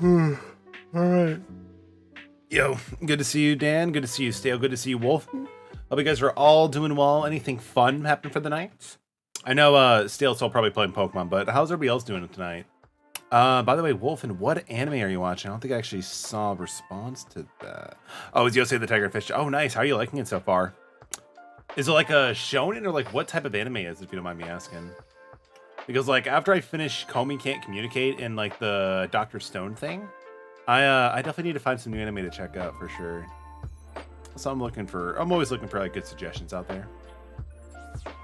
All right. Yo, good to see you, Dan. Good to see you, Stale. Good to see you, Wolf. Hope you guys are all doing well. Anything fun happened for the night? I know Stale's still probably playing Pokemon, but how's everybody else doing tonight? By the way, Wolf, and what anime are you watching? I don't think I actually saw a response to that. Oh, is Yosei the Tiger Fish? Oh, nice. How are you liking it so far? Is it like a shonen or like what type of anime is it, if you don't mind me asking? Because like after I finish Comey Can't Communicate and like the Dr. Stone thing, I definitely need to find some new anime to check out for sure. So I'm always looking for like good suggestions out there.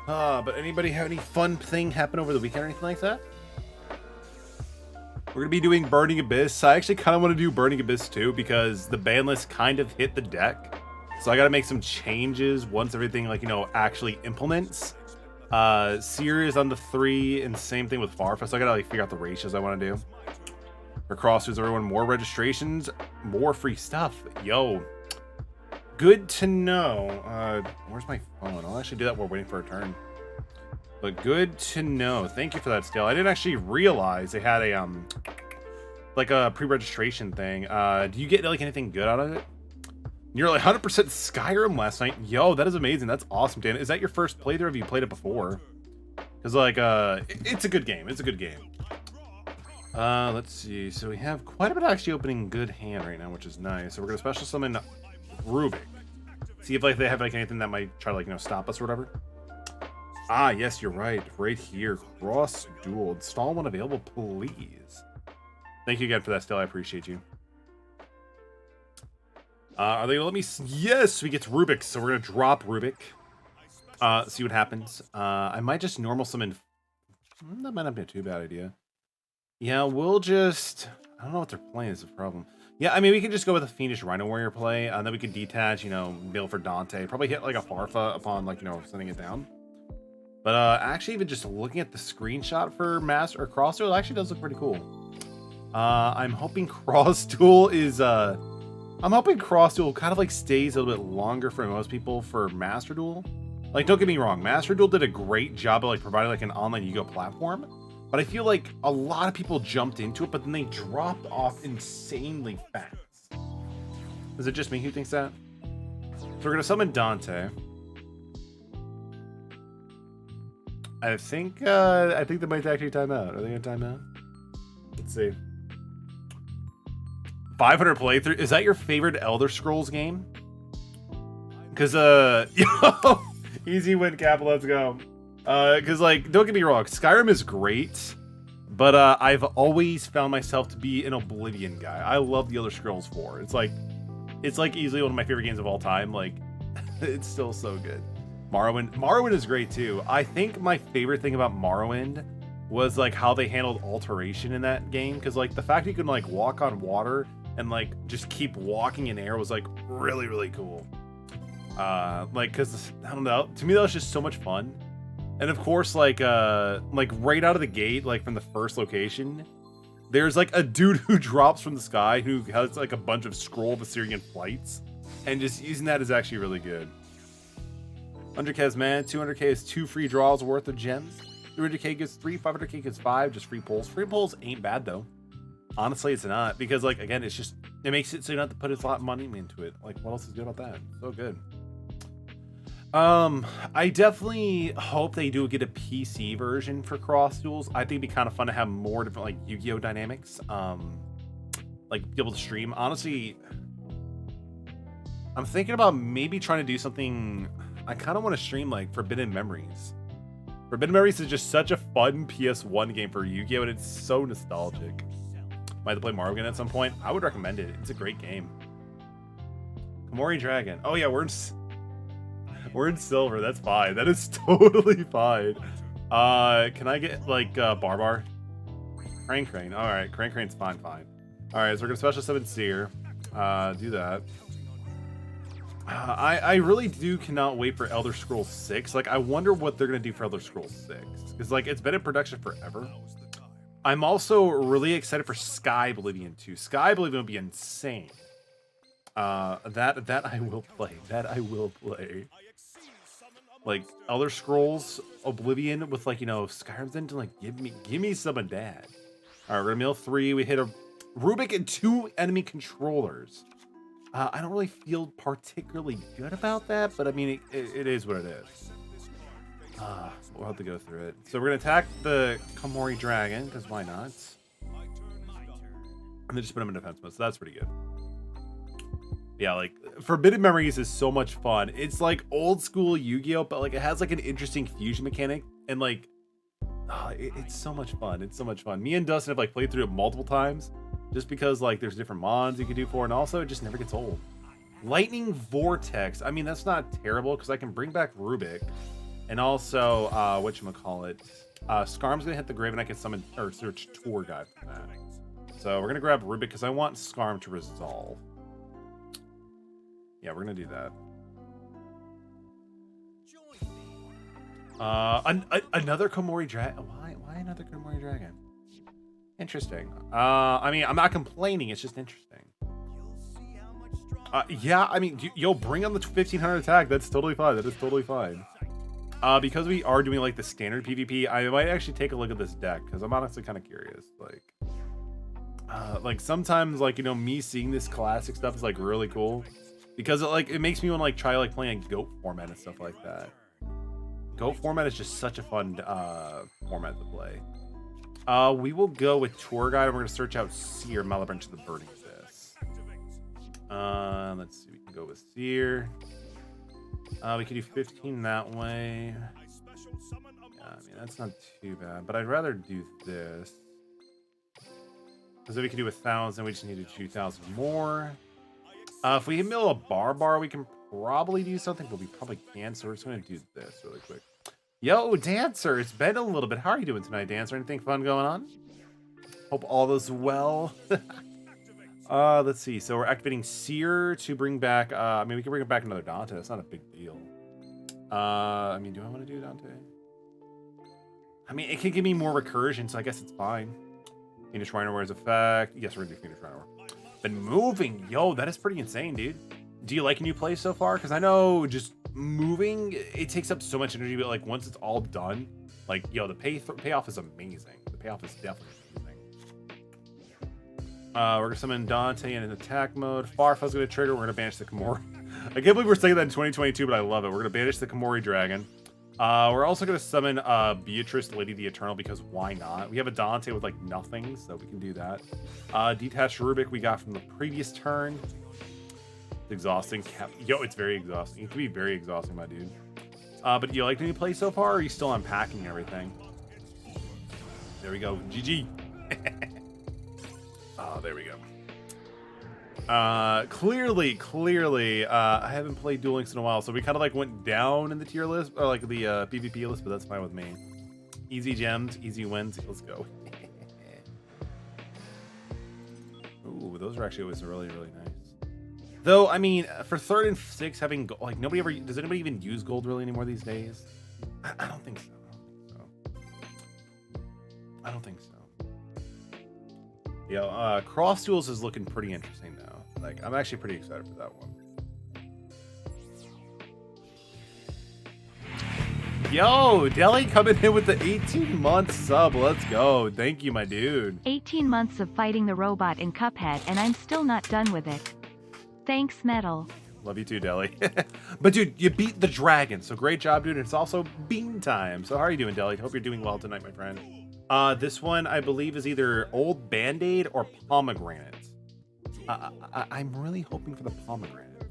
But anybody have any fun thing happen over the weekend or anything like that? We're gonna be doing Burning Abyss. I actually kind of want to do Burning Abyss too because the ban list kind of hit the deck. So I gotta make some changes once everything like, actually implements. Seer is on the 3 and same thing with Farfa. So I gotta like figure out the ratios I want to do. For Crossers, everyone, more registrations, more free stuff. Yo, good to know. Where's my phone? I'll actually do that while we're waiting for a turn. But good to know. Thank you for that, Still. I didn't actually realize they had a like a pre-registration thing. Do you get like anything good out of it? Nearly 100% Skyrim last night. Yo, that is amazing. That's awesome, Dan. Is that your first playthrough? Have you played it before? Because like it's a good game. It's a good game. Let's see. So we have quite a bit actually opening good hand right now, which is nice. So we're gonna special summon Rubik. See if like they have like anything that might try to like stop us or whatever. Ah, yes, you're right. Right here, Cross Duel. Install one available, please. Thank you again for that, Still. I appreciate you. Are they gonna let me? Yes, we get to Rubik, so we're gonna drop Rubik. See what happens. I might just normal summon. That might not be a too bad idea. Yeah, we'll just. I don't know what they're playing is the problem. Yeah, I mean, we could just go with a Fiendish Rhino Warrior play, and then we could detach, Bill for Dante. Probably hit like a Farfa upon like sending it down. But actually, even just looking at the screenshot for Master or Cross Duel, it actually does look pretty cool. I'm hoping Cross Duel is I'm hoping Cross Duel kind of like stays a little bit longer for most people for Master Duel. Like, don't get me wrong, Master Duel did a great job of like providing like an online Yu-Gi-Oh platform, but I feel like a lot of people jumped into it, but then they dropped off insanely fast. Is it just me who thinks that? So we're gonna summon Dante. I think they might actually time out. Are they gonna time out? Let's see. 500 playthrough. Is that your favorite Elder Scrolls game? Because yo, easy win, Cap. Let's go. Because like, don't get me wrong, Skyrim is great, but I've always found myself to be an Oblivion guy. I love the Elder Scrolls 4. It's like easily one of my favorite games of all time. Like, it's still so good. Morrowind is great too. I think my favorite thing about Morrowind was like how they handled alteration in that game, because like the fact you can like walk on water and like just keep walking in air was like really, really cool. Like, because I don't know, to me that was just so much fun. And of course, like right out of the gate, like from the first location, there's like a dude who drops from the sky who has like a bunch of Scroll of Assyrian flights, and just using that is actually really good. 100k is man, 200k is 2 free draws worth of gems. 300k gets 3, 500k gets 5, just free pulls. Free pulls ain't bad though. Honestly, it's not, because like again, it makes it so you don't have to put a lot of money into it. Like, what else is good about that? So good. I definitely hope they do get a PC version for Cross Duels. I think it'd be kind of fun to have more different like Yu-Gi-Oh dynamics. Like be able to stream. Honestly, I'm thinking about maybe trying to do something. I kind of want to stream like Forbidden Memories. Forbidden Memories is just such a fun PS1 game for Yu-Gi-Oh! And it's so nostalgic. Might have to play Mario again at some point. I would recommend it. It's a great game. Komori Dragon. Oh yeah, we're in silver. That's fine. That is totally fine. Can I get like Barbar? Crane. All right, Crane's fine. All right, so we're gonna special summon Seer. Do that. I really cannot wait for Elder Scrolls 6. Like, I wonder what they're gonna do for Elder Scrolls 6, because like it's been in production forever. I'm also really excited for Sky Oblivion 2. Sky Oblivion will be insane. That I will play. Like Elder Scrolls Oblivion with like Skyrim's into like give me some of that. All right, we're gonna mill 3. We hit a Rubik and 2 enemy controllers. I don't really feel particularly good about that, but I mean, it is what it is. We'll have to go through it. So we're going to attack the Komori Dragon, because why not? And then just put him in defense mode, so that's pretty good. Yeah, like, Forbidden Memories is so much fun. It's like old school Yu-Gi-Oh, but like it has like an interesting fusion mechanic, and like, it's so much fun. It's so much fun. Me and Dustin have like played through it multiple times, just because like there's different mods you can do for it, and also it just never gets old. Lightning Vortex. I mean, that's not terrible because I can bring back Rubik, and also whatchamacallit, Skarm's gonna hit the grave, and I can summon or search Tour Guide from that. So we're gonna grab Rubik because I want Skarm to resolve. Yeah, we're gonna do that. Another Komori Dragon. Why another Komori Dragon? Interesting. I mean, I'm not complaining. It's just interesting. Yeah, I mean, yo, bring on the 1500 attack. That's totally fine. That is totally fine. Because we are doing like the standard PvP, I might actually take a look at this deck because I'm honestly kind of curious. Like sometimes, like, you know, me seeing this classic stuff is like really cool because it makes me want to like try like playing GOAT format and stuff like that. GOAT format is just such a fun format to play. We will go with Tour Guide, and we're gonna search out Seer, Malabranch to the Burning Abyss. Let's see, we can go with Seer. We could do 15 that way. Yeah, I mean, that's not too bad, but I'd rather do this. Because if we could do 1,000, we just need to do 2,000 more. If we can mill a Barbar, we can probably do something, but we probably can't, so we're just going to do this really quick. Yo, Dancer, it's been a little bit. How are you doing tonight, Dancer? Anything fun going on? Hope all is well. Let's see. So we're activating Seer to bring back, I mean, we can bring back another Dante. That's not a big deal. I mean, do I want to do Dante? I mean, it can give me more recursion, so I guess it's fine. Phoenix Rhino wears effect. Yes, we're going to do Phoenix Rhino. Been moving. Yo, that is pretty insane, dude. Do you like a new play so far? Because I know just moving, it takes up so much energy, but like once it's all done, like, yo, the payoff is amazing. The payoff is definitely amazing. We're going to summon Dante in an attack mode. Farfa's going to trigger. We're going to banish the Komori. I can't believe we're saying that in 2022, but I love it. We're going to banish the Komori Dragon. We're also going to summon Beatrice, Lady the Eternal, because why not? We have a Dante with like nothing, so we can do that. Detached Rubik we got from the previous turn. It's exhausting. Yo, it's very exhausting. It can be very exhausting, my dude. But you like the new play so far, or are you still unpacking everything? There we go. GG. Oh, there we go. Clearly, I haven't played Duel Links in a while, so we kind of like went down in the tier list, or like the PvP list, but that's fine with me. Easy gems, easy wins. Let's go. Ooh, those are actually always really, really nice. Though, I mean, for 3rd and 6th, having gold, like nobody ever, does anybody even use gold really anymore these days? I don't think so. I don't think so. Yo, Cross Duels is looking pretty interesting now. Like, I'm actually pretty excited for that one. Yo, Deli coming in with the 18-month sub. Let's go. Thank you, my dude. 18 months of fighting the robot in Cuphead, and I'm still not done with it. Thanks, Metal. Love you too, Deli. But, dude, you beat the dragon, so great job, dude. It's also bean time. So how are you doing, Deli? Hope you're doing well tonight, my friend. This one, I believe, is either Old Band-Aid or Pomegranate. I'm really hoping for the Pomegranate.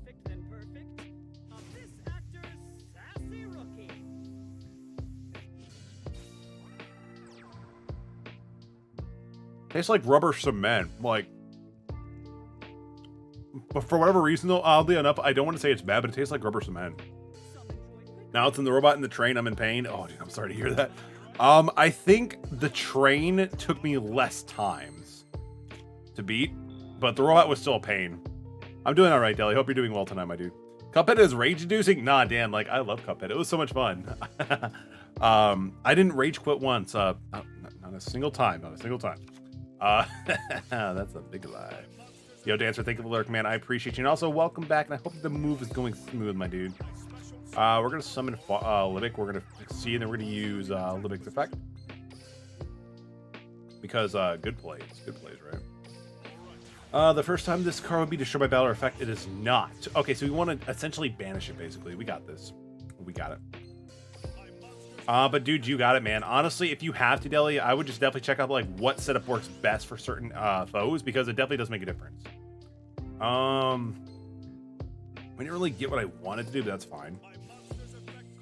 Tastes like rubber cement. Like, but for whatever reason, though, oddly enough, I don't want to say it's bad, but it tastes like rubber cement. Now it's in the robot in the train. I'm in pain. Oh, dude, I'm sorry to hear that. I think the train took me less times to beat, but the robot was still a pain. I'm doing all right, Deli. Hope you're doing well tonight, my dude. Cuphead is rage-inducing? Nah, damn. Like, I love Cuphead. It was so much fun. I didn't rage quit once. Not a single time. Not a single time. That's a big lie. Yo, Dancer, thank you for the lurk, man. I appreciate you. And also, welcome back, and I hope the move is going smooth, my dude. We're going to summon Libic. We're going to see, and then we're going to use Libic's effect. Because good plays. Good plays, right? The first time this card would be destroyed by battle or effect, it is not. Okay, so we want to essentially banish it, basically. We got this. We got it. But dude, you got it, man. Honestly, if you have to Deli, I would just definitely check out like what setup works best for certain foes, because it definitely does make a difference. We didn't really get what I wanted to do, but that's fine.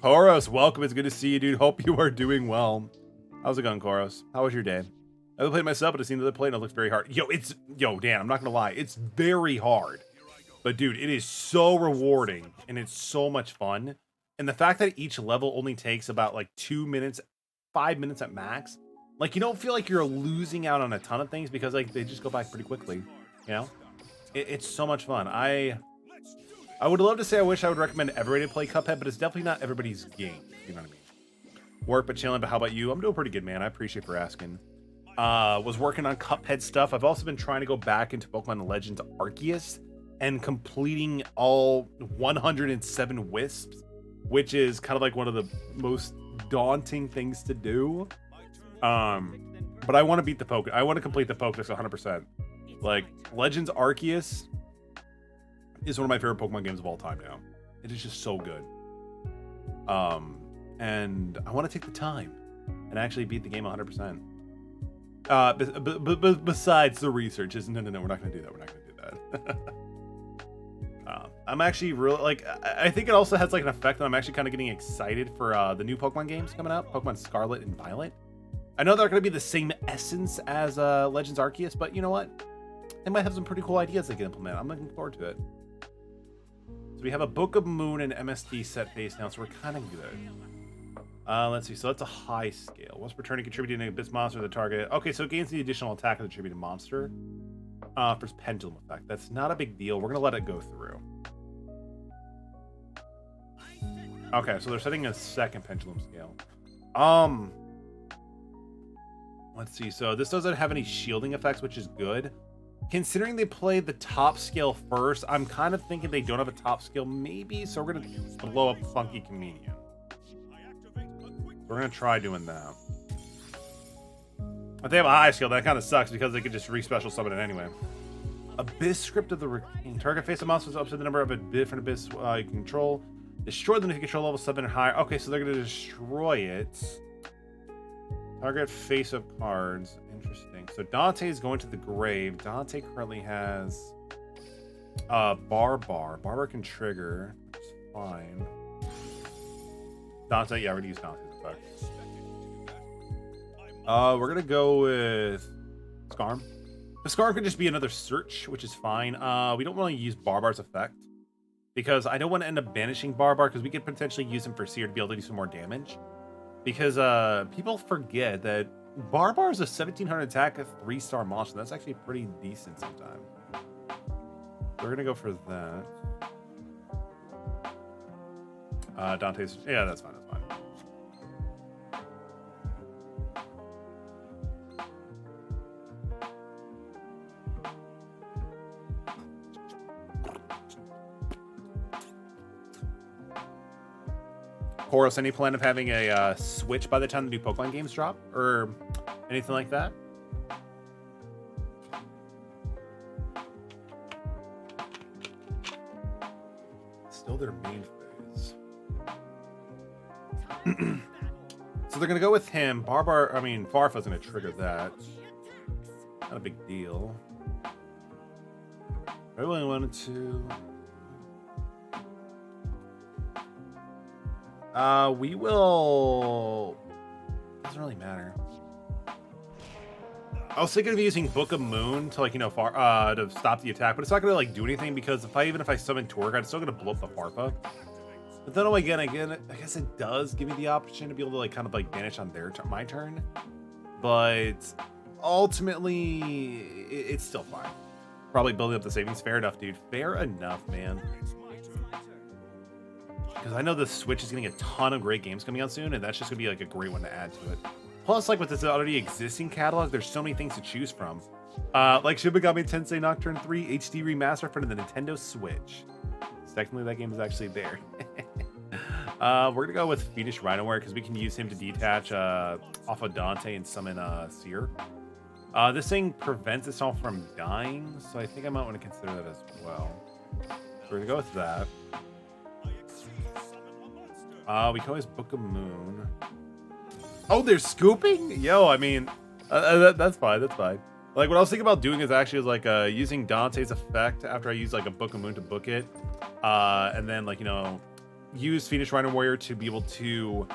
Koros, welcome. It's good to see you, dude. Hope you are doing well. How's it going, Koros? How was your day? I haven't played myself, but I've seen the other play and it looks very hard. Yo, Dan, I'm not gonna lie, it's very hard. But dude, it is so rewarding and it's so much fun. And the fact that each level only takes about like 2 minutes, 5 minutes at max, like you don't feel like you're losing out on a ton of things because like they just go back pretty quickly. You know, it's so much fun. I would love to say I wish I would recommend everybody to play Cuphead, but it's definitely not everybody's game. You know what I mean? Work but chilling. But how about you? I'm doing pretty good, man. I appreciate for asking. Was working on Cuphead stuff. I've also been trying to go back into Pokemon Legends Arceus and completing all 107 Wisps, which is kind of like one of the most daunting things to do. But I want to beat the Poke. I want to complete the Pokedex 100%. Like Legends Arceus is one of my favorite Pokemon games of all time now. It is just so good. And I want to take the time and actually beat the game 100%. Besides the research, no, we're not going to do that. We're not going to do that. I'm actually really like. I think it also has like an effect that I'm actually kind of getting excited for the new Pokemon games coming out, Pokemon Scarlet and Violet. I know they're going to be the same essence as Legends Arceus, but you know what? They might have some pretty cool ideas they can implement. I'm looking forward to it. So we have a Book of Moon and MSD set base now, so we're kind of good. Let's see. So that's a high scale. Once per turn, contributing an Abyss monster to the target. Okay, so it gains the additional attack of the attributed monster. For pendulum effect. That's not a big deal. We're gonna let it go through. Okay, so they're setting a second pendulum scale. Let's see. So this doesn't have any shielding effects, which is good. Considering they played the top scale first, I'm kind of thinking they don't have a top scale, maybe. So we're gonna blow up Funky Comedian. We're gonna try doing that. If they have a high skill, that kind of sucks because they could just re-special summon it anyway. Abyss Script of the King. Target face of monsters up to the number of a different abyss you control. Destroy them if you control level 7 or higher. Okay, so they're gonna destroy it. Target face of cards. Interesting. So Dante is going to the grave. Dante currently has Barbar. Barbar can trigger. Which is fine. Dante, yeah, I already used Dante's effect. We're gonna go with Scarm. The Scarm could just be another search, which is fine. We don't want to use Barbar's effect because I don't want to end up banishing Barbar because we could potentially use him for Seer to be able to do some more damage. Because people forget that Barbar is a 1700 attack, a 3-star monster. That's actually pretty decent sometimes. We're gonna go for that. Dante's, yeah, that's fine. That's fine. Horus, any plan of having a Switch by the time the new Pokemon games drop? Or anything like that? Still their main phase. So they're going to go with him. Farfa's going to trigger that. Not a big deal. I really wanted to... we will... Doesn't really matter. I was thinking of using Book of Moon to, like, you know, to stop the attack, but it's not gonna like do anything because even if I summon Torg, I'm still gonna blow up the Farfa. But then again, I guess it does give me the option to be able to like kind of like banish on my turn. But ultimately, it's still fine. Probably building up the savings. Fair enough, dude. Fair enough, man. Because I know the Switch is getting a ton of great games coming out soon, and that's just gonna be like a great one to add to it. Plus, like with this already existing catalog, there's so many things to choose from. Like Shin Megami Tensei Nocturne 3 HD Remaster for the Nintendo Switch. Technically, that game is actually there. We're gonna go with Fiendish Rhinoware because we can use him to detach off of Dante and summon Seer. This thing prevents itself from dying, so I think I might want to consider that as well. We're gonna go with that. We can always book a moon. Oh, they're scooping? Yo, I mean, that's fine. That's fine. Like, what I was thinking about doing is actually like using Dante's effect after I use like a book a moon to book it, and then like, you know, use Phoenix Rider Warrior to be able to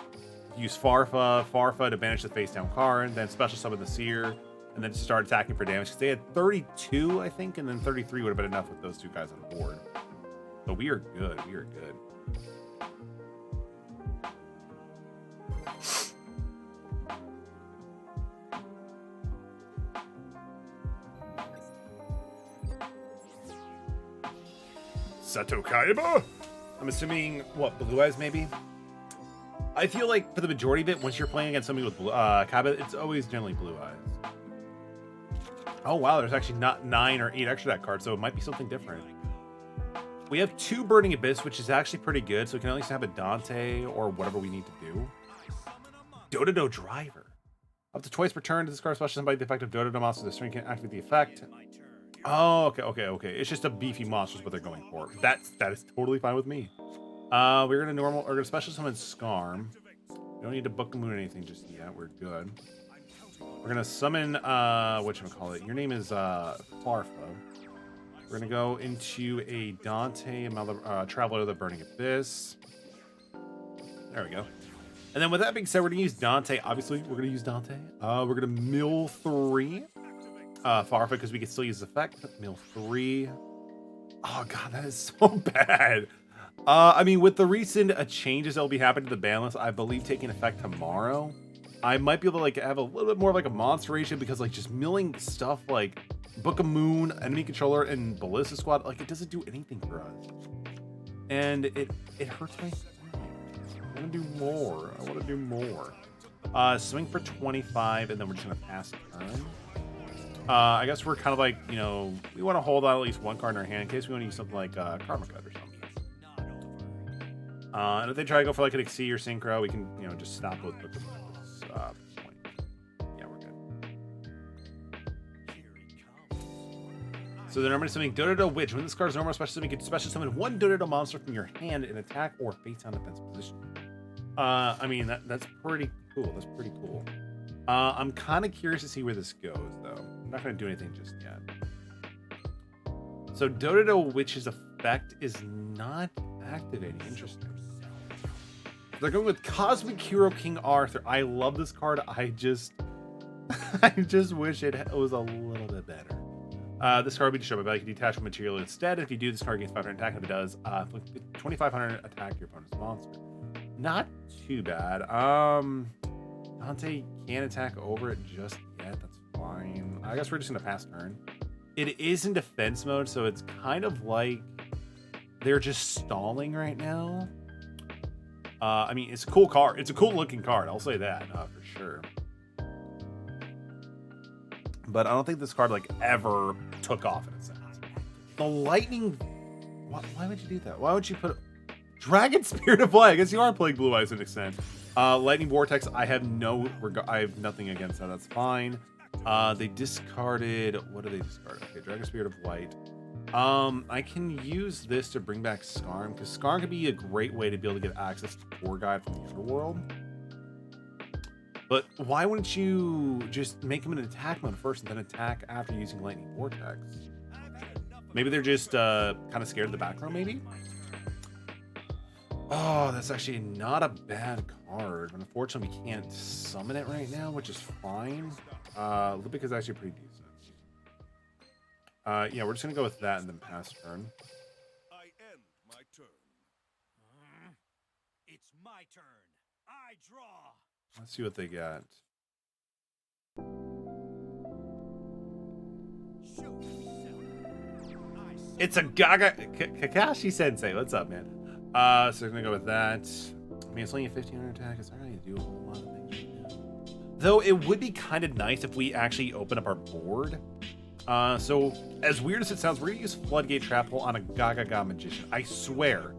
use Farfa to banish the face down card, then special summon the Seer, and then start attacking for damage. Because they had 32, I think, and then 33 would have been enough with those two guys on the board. So we are good. We are good. Sato Kaiba? I'm assuming, what, Blue Eyes maybe? I feel like for the majority of it, once you're playing against somebody with Kaiba, it's always generally Blue Eyes. Oh wow, there's actually not 9 or 8 extra that card, so it might be something different. We have 2 Burning Abyss, which is actually pretty good, so we can at least have a Dante or whatever we need to do. Dododo Driver. Up to twice per turn, discard special summon by the effect of Dododo monster. The string can activate the effect. Oh, okay. It's just a beefy monster is what they're going for. That is totally fine with me. We're gonna special summon Skarm. We don't need to book a moon or anything just yet. We're good. We're gonna summon whatchamacallit. Your name is Farfa. We're gonna go into a Dante, Traveler of the Burning Abyss. There we go. And then with that being said, we're gonna use Dante. Obviously, we're gonna use Dante. We're gonna mill 3. Farfa, because we can still use the effect. Mill 3. Oh god, that is so bad. I mean, with the recent changes that will be happening to the ban list, I believe taking effect tomorrow, I might be able to like have a little bit more of like a monster ratio, because like just milling stuff like Book of Moon, Enemy Controller, and Ballista Squad, like it doesn't do anything for us, and it hurts my feelings. I want to do more. I want to do more. Swing for 25, and then we're just gonna pass the turn. I guess we're kind of like, you know, we want to hold on at least 1 card in our hand in case we want to use something like Karma Cut or something. And if they try to go for like an Exceed or Synchro, we can, you know, just stop both Book of Moon at this point. Yeah, we're good. So the normal summon Dododo Witch. When this card's normal special summon, you can special summon 1 Dododo monster from your hand in attack or face on defense position. I mean, that's pretty cool. That's pretty cool. I'm kind of curious to see where this goes, though. I'm not going to do anything just yet. So Dododo Witch's effect is not activating. Interesting. They're going with Cosmic Hero King Arthur. I love this card. I just wish it was a little bit better. This card will be destroyed by value. You can detach from material instead. If you do, this card gains 500 attack. If it does, 2,500 attack your opponent's monster. Not too bad. Dante can't attack over it just yet. That's fine. I guess we're just gonna pass turn. It is in defense mode, so it's kind of like they're just stalling right now. I mean, it's a cool card. It's a cool looking card. I'll say that for sure. But I don't think this card like ever took off in a sense. The lightning. Why would you do that? Why would you put Dragon Spirit of Light? I guess you are playing Blue Eyes to an extent. Lightning Vortex. I have nothing against that. That's fine. They discarded. What do they discard? Okay, Dragon Spirit of Light. I can use this to bring back Skarm, because Skarm could be a great way to be able to get access to Tour Guide from the Underworld. But why wouldn't you just make him an attack mode first and then attack after using Lightning Vortex? Maybe they're just kind of scared of the back row, maybe? Oh, that's actually not a bad card. But unfortunately, we can't summon it right now, which is fine. Libic is actually pretty decent. Yeah, we're just gonna go with that and then pass turn. I end my turn. It's my turn. I draw. Let's see what they got. It's a Gaga Kakashi Sensei. What's up, man? So we're gonna go with that. I mean, it's only a 1500 attack. It's not really do a whole lot of things right now. Though it would be kind of nice if we actually open up our board. So as weird as it sounds, we're gonna use Floodgate Trap Hole on a Gaga Magician. I swear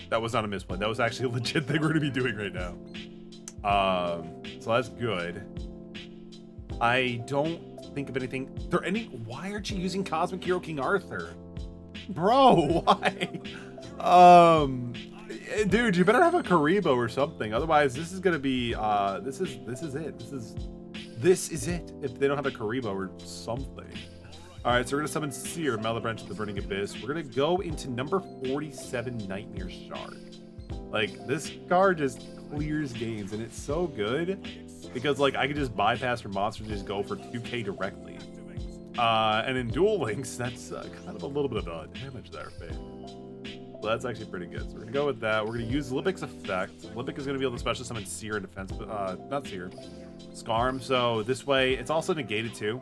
that was not a misplay. That was actually a legit thing we're gonna be doing right now. So that's good. I don't think of anything. Why aren't you using Cosmic Hero King Arthur? Bro, why? Dude, you better have a Karibo or something. Otherwise, this is gonna be this is it. This is it. If they don't have a Karibo or something. All right, so we're gonna summon Seer, Malabranch of the Burning Abyss. We're gonna go into number 47, Nightmare Shard. Like, this card just clears games, and it's so good because like I could just bypass her monsters and just go for 2k directly. And in Duel Links, that's kind of a little bit of damage there, babe. So that's actually pretty good. So we're gonna go with that. We're gonna use Lipic's effect. Lipic is gonna be able to special summon Seer in defense, not Seer, Skarm. So this way, it's also negated too.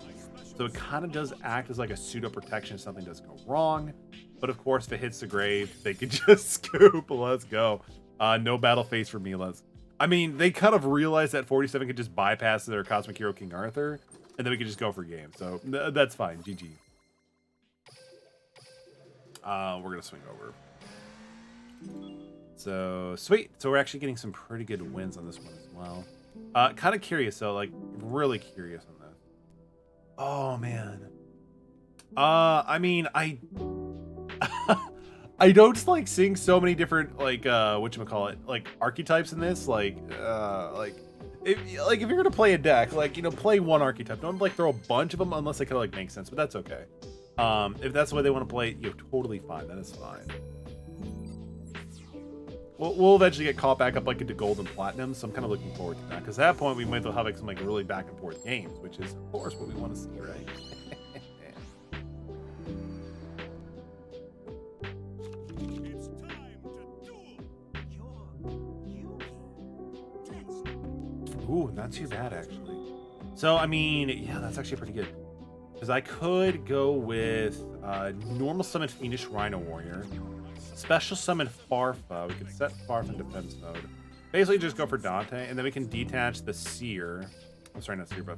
So it kind of does act as like a pseudo protection if something does go wrong. But of course, if it hits the grave, they can just scoop. Let's go. No battle phase for me. I mean, they kind of realized that 47 could just bypass their Cosmic Hero King Arthur, and then we could just go for game. So that's fine. GG. We're gonna swing over. So sweet. So we're actually getting some pretty good wins on this one as well. Kind of curious though, like really curious on this. Oh man. I mean, I don't like seeing so many different like whatchamacallit, like archetypes in this. Like if you're gonna play a deck, like, you know, play one archetype. Don't like throw a bunch of them unless they kind of like make sense. But that's okay. If that's the way they want to play it, you're totally fine. That is fine. We'll eventually get caught back up like into gold and platinum, so I'm kind of looking forward to that. Because at that point, we might as well have like some like really back and forth games, which is of course what we want to see, right? It's time to duel. Ooh, not too bad actually. So I mean, yeah, that's actually pretty good. Because I could go with normal summon Fiendish Rhino Warrior, special summon Farfa. We could set Farfa in defense mode. Basically, just go for Dante, and then we can detach the Seer. I'm sorry, not Seer, but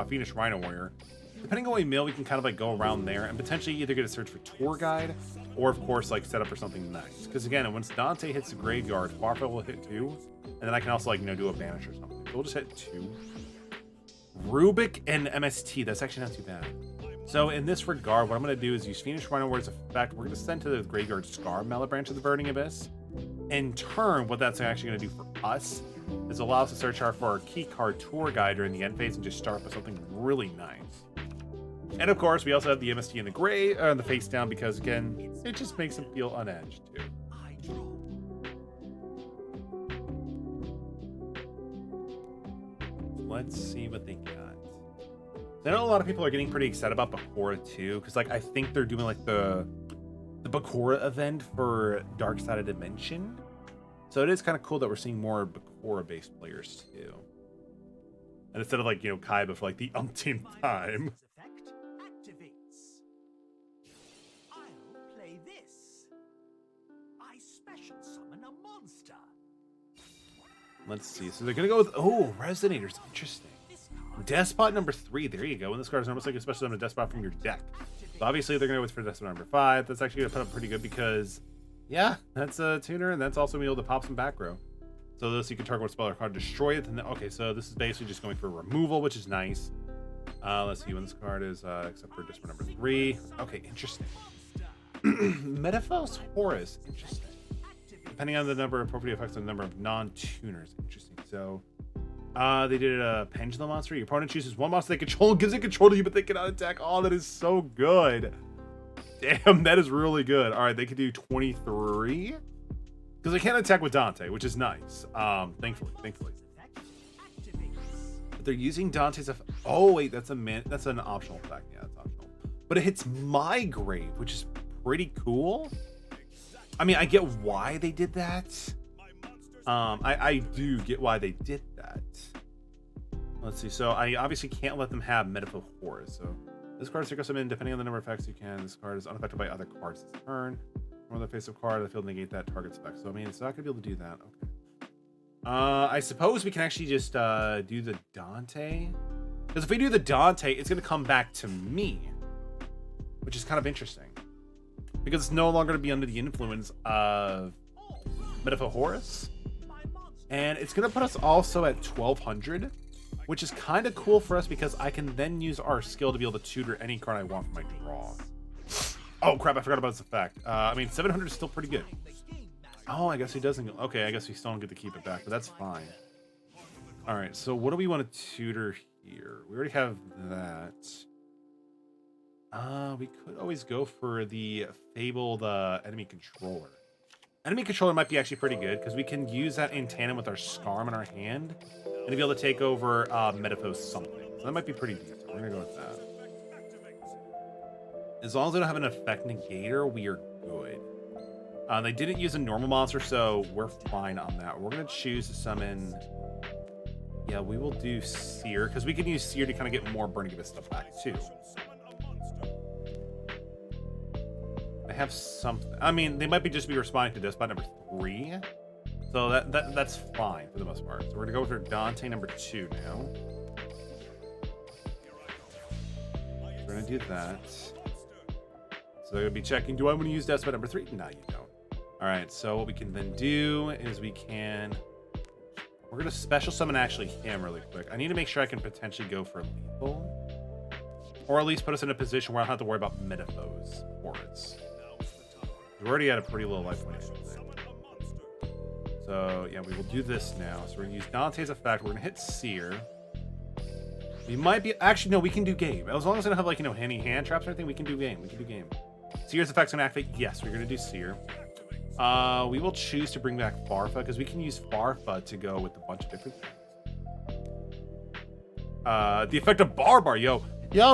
Fiendish Rhino Warrior. Depending on what we mill, we can kind of like go around there and potentially either get a search for Tour Guide, or of course like set up for something nice. Because again, once Dante hits the graveyard, Farfa will hit 2, and then I can also like, you know, do a banish or something. So we'll just hit 2. Rubik and MST, that's actually not too bad. So in this regard, what I'm going to do is use Fiendish Rhino Warrior's effect. We're going to send to the graveyard Scar, Malabranch of the Burning Abyss. In turn, what that's actually going to do for us is allow us to search for our key card Tour Guide during the end phase and just start with something really nice. And of course, we also have the MST in the gray on the face down because again, it just makes them feel unedged too. Let's see what they got. I know a lot of people are getting pretty excited about Bakura too, because like I think they're doing like the Bakura event for Dark Side of Dimension. So it is kind of cool that we're seeing more Bakura based players too. And instead of like, you know, Kaiba for like the umpteenth time. Effect activates. I'll play this. I special summon a monster. Let's see. So they're gonna go with Resonators. Interesting. Despot number 3. There you go. When this card is almost like a special summon a Despot from your deck. So obviously they're gonna go with for Despot number 5. That's actually gonna put up pretty good because yeah, that's a tuner, and that's also gonna be able to pop some back row. So this you can target one spell or card, destroy it, and then okay, so this is basically just going for removal, which is nice. Let's see when this card is except for Despot number 3. Okay, interesting. Metaphos Horus, interesting. Depending on the number of property effects and the number of non-tuners. Interesting. So they did a pendulum monster. Your opponent chooses one monster they control and gives it control to you, but they cannot attack. Oh, that is so good. Damn, that is really good. All right, they could do 23 because they can't attack with Dante, which is nice. Thankfully. But they're using Dante's. Oh wait, that's an optional effect. Yeah, that's optional. But it hits my grave, which is pretty cool. I mean, I get why they did that. I do get why they did that. Let's see. So I obviously can't let them have Metaphor Horrors. So this card is summon depending on the number of effects you can. This card is unaffected by other cards this turn. From the face of card, the field negate that target spec. So I mean, it's not gonna be able to do that. Okay. I suppose we can actually just do the Dante. Because if we do the Dante, it's gonna come back to me, which is kind of interesting. Because it's no longer to be under the influence of Metaphor Horus. And it's going to put us also at 1200. which is kind of cool for us because I can then use our skill to be able to tutor any card I want for my draw. Oh crap, I forgot about this effect. I mean, 700 is still pretty good. Oh, I guess he doesn't. Okay, I guess we still don't get to keep it back, but that's fine. All right, so what do we want to tutor here? We already have that. We could always go for the fabled enemy controller. Enemy controller might be actually pretty good because we can use that in tandem with our Scarm in our hand and to be able to take over Metaphos something. So that might be pretty decent. We're gonna go with that. As long as they don't have an effect negator, we are good. They didn't use a normal monster, so we're fine on that. We're gonna choose to summon. Yeah, we will do Seer because we can use Seer to kind of get more Burning Abyss stuff back too. I have something. I mean, they might be just be responding to Despot number 3, so that's fine for the most part. So we're gonna go with our Dante number 2 now. We're gonna do that. So they're gonna be checking. Do I want to use Despot number 3? No, you don't. All right. So what we can then do is we're gonna special summon actually him really quick. I need to make sure I can potentially go for lethal, or at least put us in a position where I don't have to worry about Metaphos Horus. We're already at a pretty low life point. So yeah, we will do this now. So we're gonna use Dante's effect. We're gonna hit Seer. We might be actually no, we can do game. As long as I don't have like any hand traps or anything, we can do game. We can do game. Seer's effect's gonna activate. Yes, we're gonna do Seer. We will choose to bring back Farfa because we can use Farfa to go with a bunch of different things. The effect of Barbar, yo,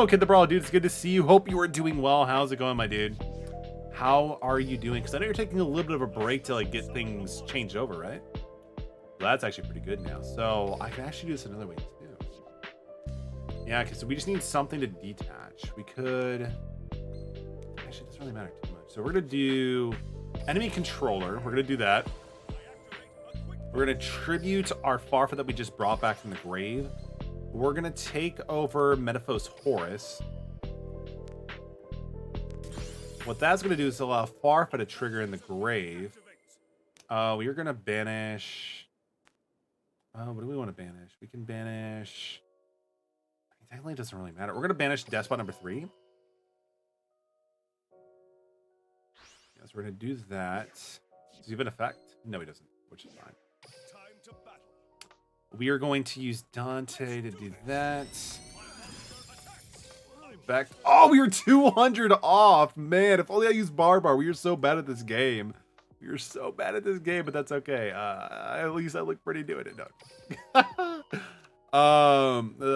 Kid the Brawl, dude, it's good to see you. Hope you are doing well. How's it going, my dude? How are you doing? Because I know you're taking a little bit of a break to like get things changed over, right? Well, that's actually pretty good now. So I can actually do this another way too. Yeah, because we just need something to detach. We could. Actually, it doesn't really matter too much. So we're gonna do enemy controller. We're gonna do that. We're gonna tribute our Farfa that we just brought back from the grave. We're gonna take over Metaphos Horus. What that's going to do is allow Farfa to trigger in the grave. We are going to banish. What do we want to banish? We can banish. Technically, it doesn't really matter. We're going to banish Despot number 3. Yes, we're going to do that. Does he have an effect? No, he doesn't, which is fine. We are going to use Dante to do that. Back. Oh, we were 200 off, man. If only I used Barbar. We are so bad at this game. We are so bad at this game, but that's okay. At least I look pretty doing it. No.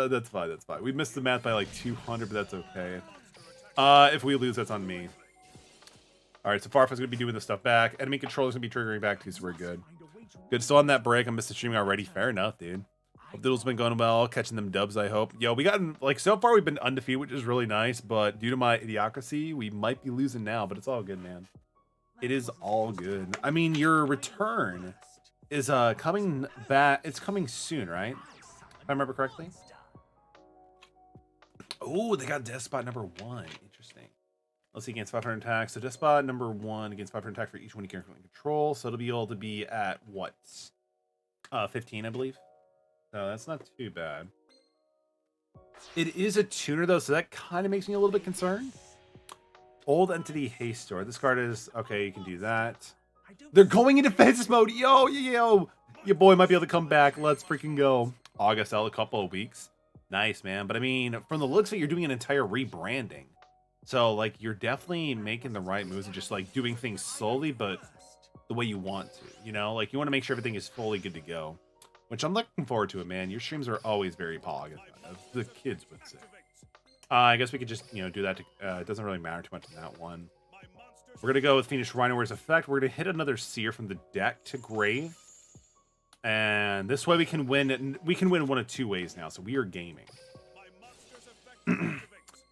That's fine. That's fine. We missed the math by like 200, but that's okay. If we lose, that's on me. All right, so Farfa's gonna be doing this stuff back. Enemy controller's gonna be triggering back too, so we're good. Good. Still on that break. I missed the streaming already. Fair enough, dude. Hope Diddle's been going well, catching them dubs, I hope. Yo, we got, like, so far we've been undefeated, which is really nice, but due to my idiocracy, we might be losing now, but it's all good, man. It is all good. I mean, your return is coming back. It's coming soon, right? If I remember correctly. Oh, they got Despot number 1. Interesting. Let's see, against 500 attacks. So Despot number 1 against 500 attack for each one you currently control. So it'll be able to be at, what? 15, I believe. No, that's not too bad. It is a tuner, though, so that kind of makes me a little bit concerned. Old Entity Haste Store. This card is... Okay, you can do that. They're going into defense mode. Yo. Your boy might be able to come back. Let's freaking go. August out a couple of weeks. Nice, man. But, I mean, from the looks of it, you're doing an entire rebranding. So, like, you're definitely making the right moves and just, like, doing things slowly, but the way you want to. You know? Like, you want to make sure everything is fully good to go. Which I'm looking forward to it, man. Your streams are always very pog, as the kids would say. I guess we could just, do that. It doesn't really matter too much in that one. We're going to go with Phoenix Rhinoware's effect. We're going to hit another Seer from the deck to grave. And this way we can win. We can win one of two ways now, so we are gaming.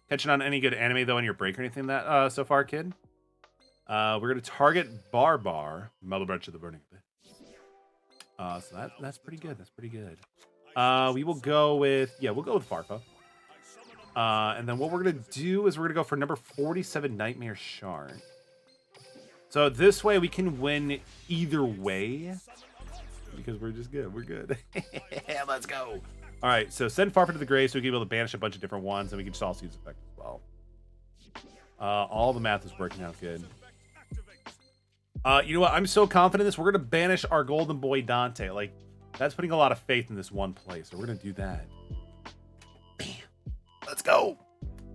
Catching on any good anime, though, on your break or anything that so far, kid? We're going to target Barbar, Metal Branch of the Burning Abyss. So that's pretty good. That's pretty good. We will go with we'll go with Farfa. And then what we're gonna do is we're gonna go for number 47 Nightmare Shard. So this way we can win either way because we're just good. We're good. Let's go. All right, so send Farfetch'd to the grave so we can be able to banish a bunch of different ones, and we can just also use effect as well. All the math is working out good. You know what? I'm so confident in this. We're gonna banish our golden boy Dante. Like, that's putting a lot of faith in this one play, so we're gonna do that. Bam. Let's go.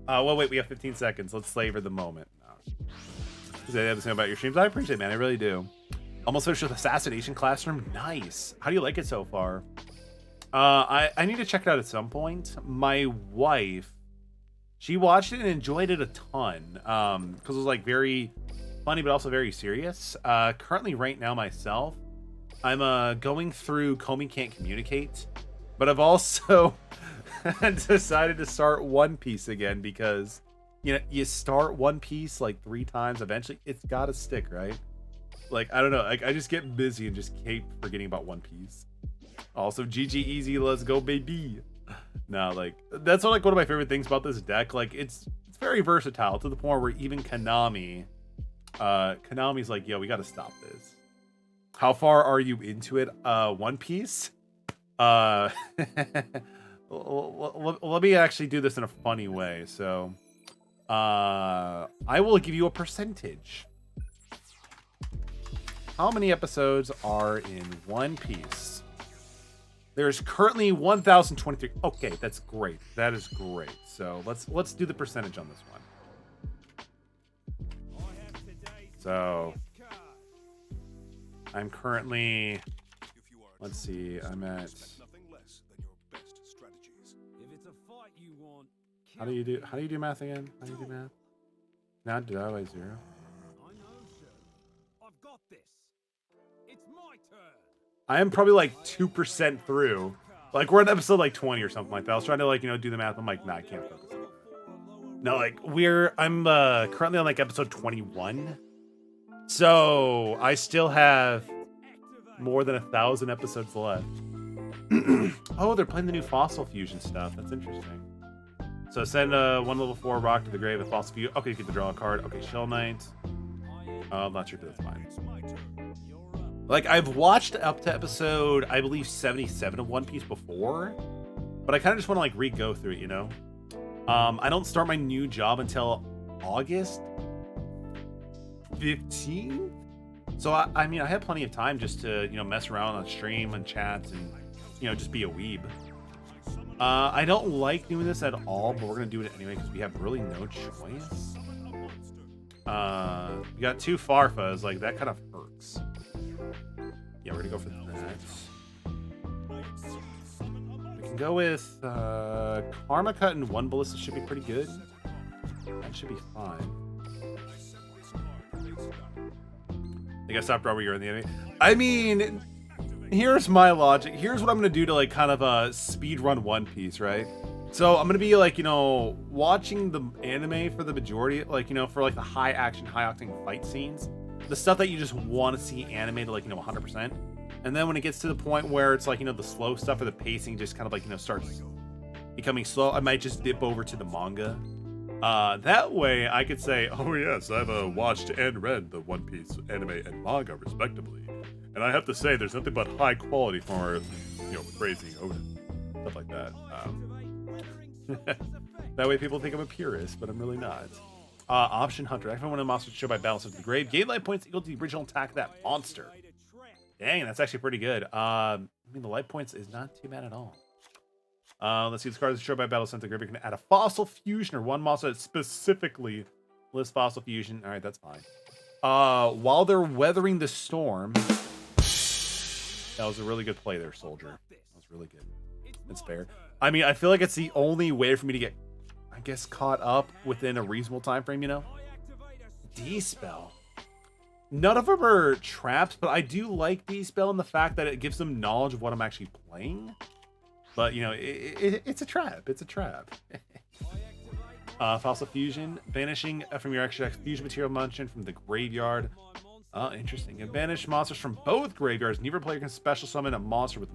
Well, wait, we have 15 seconds. Let's savor the moment. Does anything have to say about your streams? I appreciate it, man. I really do. Almost finished with Assassination Classroom. Nice. How do you like it so far? I need to check it out at some point. My wife, she watched it and enjoyed it a ton. Because it was like very funny, but also very serious. Currently, right now, myself, I'm going through Comey Can't Communicate, but I've also decided to start One Piece again because, you know, you start One Piece like 3 times. Eventually, it's got to stick, right? Like, I don't know. Like, I just get busy and just keep forgetting about One Piece. Also, GG Easy, let's go, baby. No, like, that's like one of my favorite things about this deck. Like, it's very versatile to the point where even Konami's like, yo, we got to stop this. How far are you into it? One Piece? Let me actually do this in a funny way. So, I will give you a percentage. How many episodes are in One Piece? There's currently 1,023. Okay, that's great. That is great. So let's do the percentage on this one. So I'm currently, let's see, I'm at. How do you do math again? How do you do math? Now did I weigh 0? I am probably like 2% through. Like, we're on episode like 20 or something like that. I was trying to, like, you know, do the math. I'm like, nah, I can't focus on that. No, like, I'm currently on like episode 21. So I still have more than 1,000 episodes left. Oh, they're playing the new Fossil Fusion stuff. That's interesting. So send 1 level 4 rock to the grave with Fossil Fusion. Okay, you get to draw a card. Okay, Shell Knight. I'm not sure if that's fine. Like, I've watched up to episode, I believe, 77 of One Piece before, but I kind of just want to, like, re-go through it, you know? I don't start my new job until August 15th? So, I mean, I had plenty of time just to, you know, mess around on stream and chats and, you know, just be a weeb. I don't like doing this at all, but we're going to do it anyway because we have really no choice. We got 2 Farfas, like, that kind of hurts. Yeah, we're gonna go for that. We can go with Karma Cut and 1 Ballista should be pretty good. That should be fine. I think I stopped right where you're in the enemy. I mean, here's my logic. Here's what I'm gonna do to, like, kind of speed run One Piece, right? So I'm gonna be, like, you know, watching the anime for the majority, like, you know, for like the high action, high octane fight scenes. The stuff that you just want to see animated, like, you know, 100%. And then when it gets to the point where it's like, you know, the slow stuff or the pacing just kind of like, you know, starts becoming slow, I might just dip over to the manga. That way I could say, oh yes, I've watched and read the One Piece anime and manga respectively. And I have to say there's nothing but high quality for, you know, praising Oden. Stuff like that. That way people think I'm a purist, but I'm really not. Option Hunter. After when a monster is shown by balance of the grave, gain life points equal to the original attack of that monster. Dang, that's actually pretty good. I mean, the life points is not too bad at all. Let's see. This card is shown by battle center grave. You can add a Fossil Fusion or 1 monster that specifically lists Fossil Fusion. All right, that's fine. While they're weathering the storm, that was a really good play there, soldier. That was really good. It's fair. I mean, I feel like it's the only way for me to get, I guess, caught up within a reasonable time frame, you know? D-Spell. None of them are traps, but I do like D-Spell in the fact that it gives them knowledge of what I'm actually playing. But, you know, it's a trap. It's a trap. Fossil Fusion. Banishing from your extra fusion material mentioned from the graveyard. Interesting. And banish monsters from both graveyards. Neither player can special summon a monster with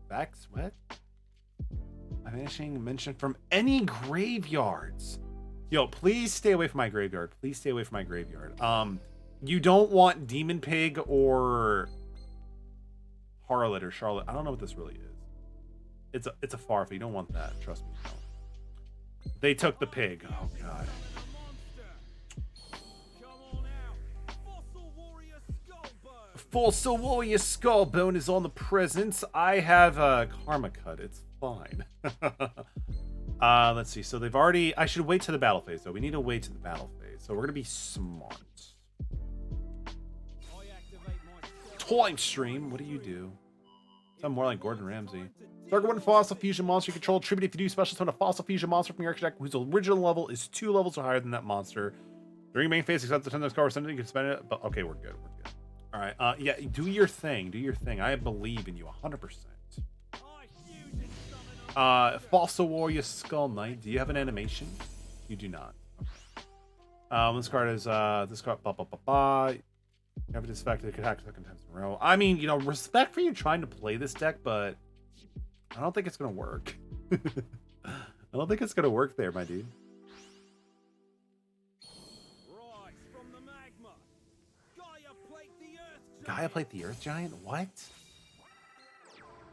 effects. What? Banishing mentioned from any graveyards. Yo, please stay away from my graveyard. Please stay away from my graveyard. You don't want Demon Pig or Harlot or Charlotte. I don't know what this really is. It's a Farfa. You don't want that. Trust me. You don't. They took the pig. Oh god. Fossil Warrior Skullbone is on the presence. I have a Karma Cut. It's fine. Let's see. So they've already... I should wait to the battle phase, though. We need to wait to the battle phase. So we're going to be smart. Time Stream. What do you do? Sound more like Gordon Ramsay. Target one fossil fusion monster you control. Tribute if you do special summon a fossil fusion monster from your extra deck whose original level is 2 levels or higher than that monster. During main phase, except the 10 card or something, you can spend it. But okay, we're good. We're good. All right. Yeah, do your thing. Do your thing. I believe in you 100%. Fossil Warrior Skull Knight. Do you have an animation? You do not. Okay. This card is this card. You have a disaffected attack 2 times in a row. I mean, you know, respect for you trying to play this deck, but I don't think it's gonna work. I don't think it's gonna work there, my dude. Gaia Plate the Earth Giant? What?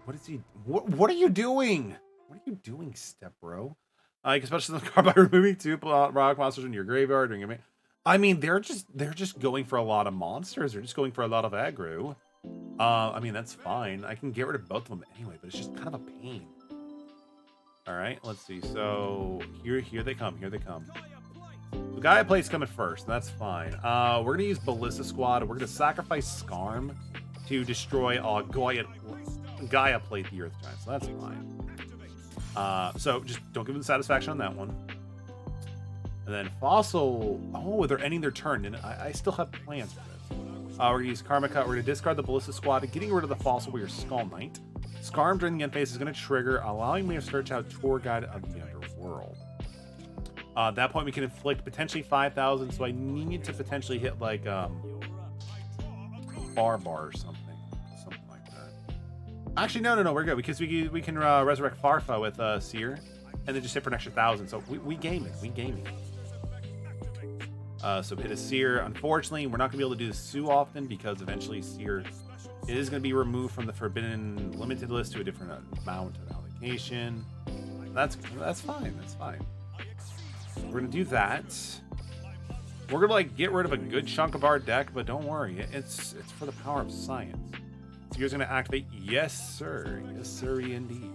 What is he? What are you doing? What are you doing, step bro? You can special the card by removing 2 rock monsters in your graveyard. During your I mean, they're just going for a lot of monsters. They're just going for a lot of aggro. I mean, that's fine. I can get rid of both of them anyway, but it's just kind of a pain. All right, let's see. So here they come. Here they come. The Gaia Plate's coming first. That's fine. We're gonna use Ballista Squad. We're gonna sacrifice Skarm to destroy Gaia Plate the Earth Giant. So that's fine. So just don't give them satisfaction on that one. And then Fossil. Oh, they're ending their turn, and I still have plans for this. We're gonna use Karma Cut. We're gonna discard the Ballista Squad, getting rid of the Fossil Warrior Skull Knight. Skarm during the end phase is gonna trigger, allowing me to search out Tour Guide of the Underworld. At that point, we can inflict potentially 5,000. So I need to potentially hit like Barbar or something like that. Actually, no, we're good because we can resurrect Farfa with Seer, and then just hit for an extra 1,000. So we game it. We game it. So hit a Seer. Unfortunately, we're not gonna be able to do this too often because eventually Seer is gonna be removed from the Forbidden Limited list to a different amount of allocation. That's fine. That's fine. We're gonna do that. We're gonna like get rid of a good chunk of our deck, but don't worry, it's for the power of science. So you're gonna activate, yes sir, indeed.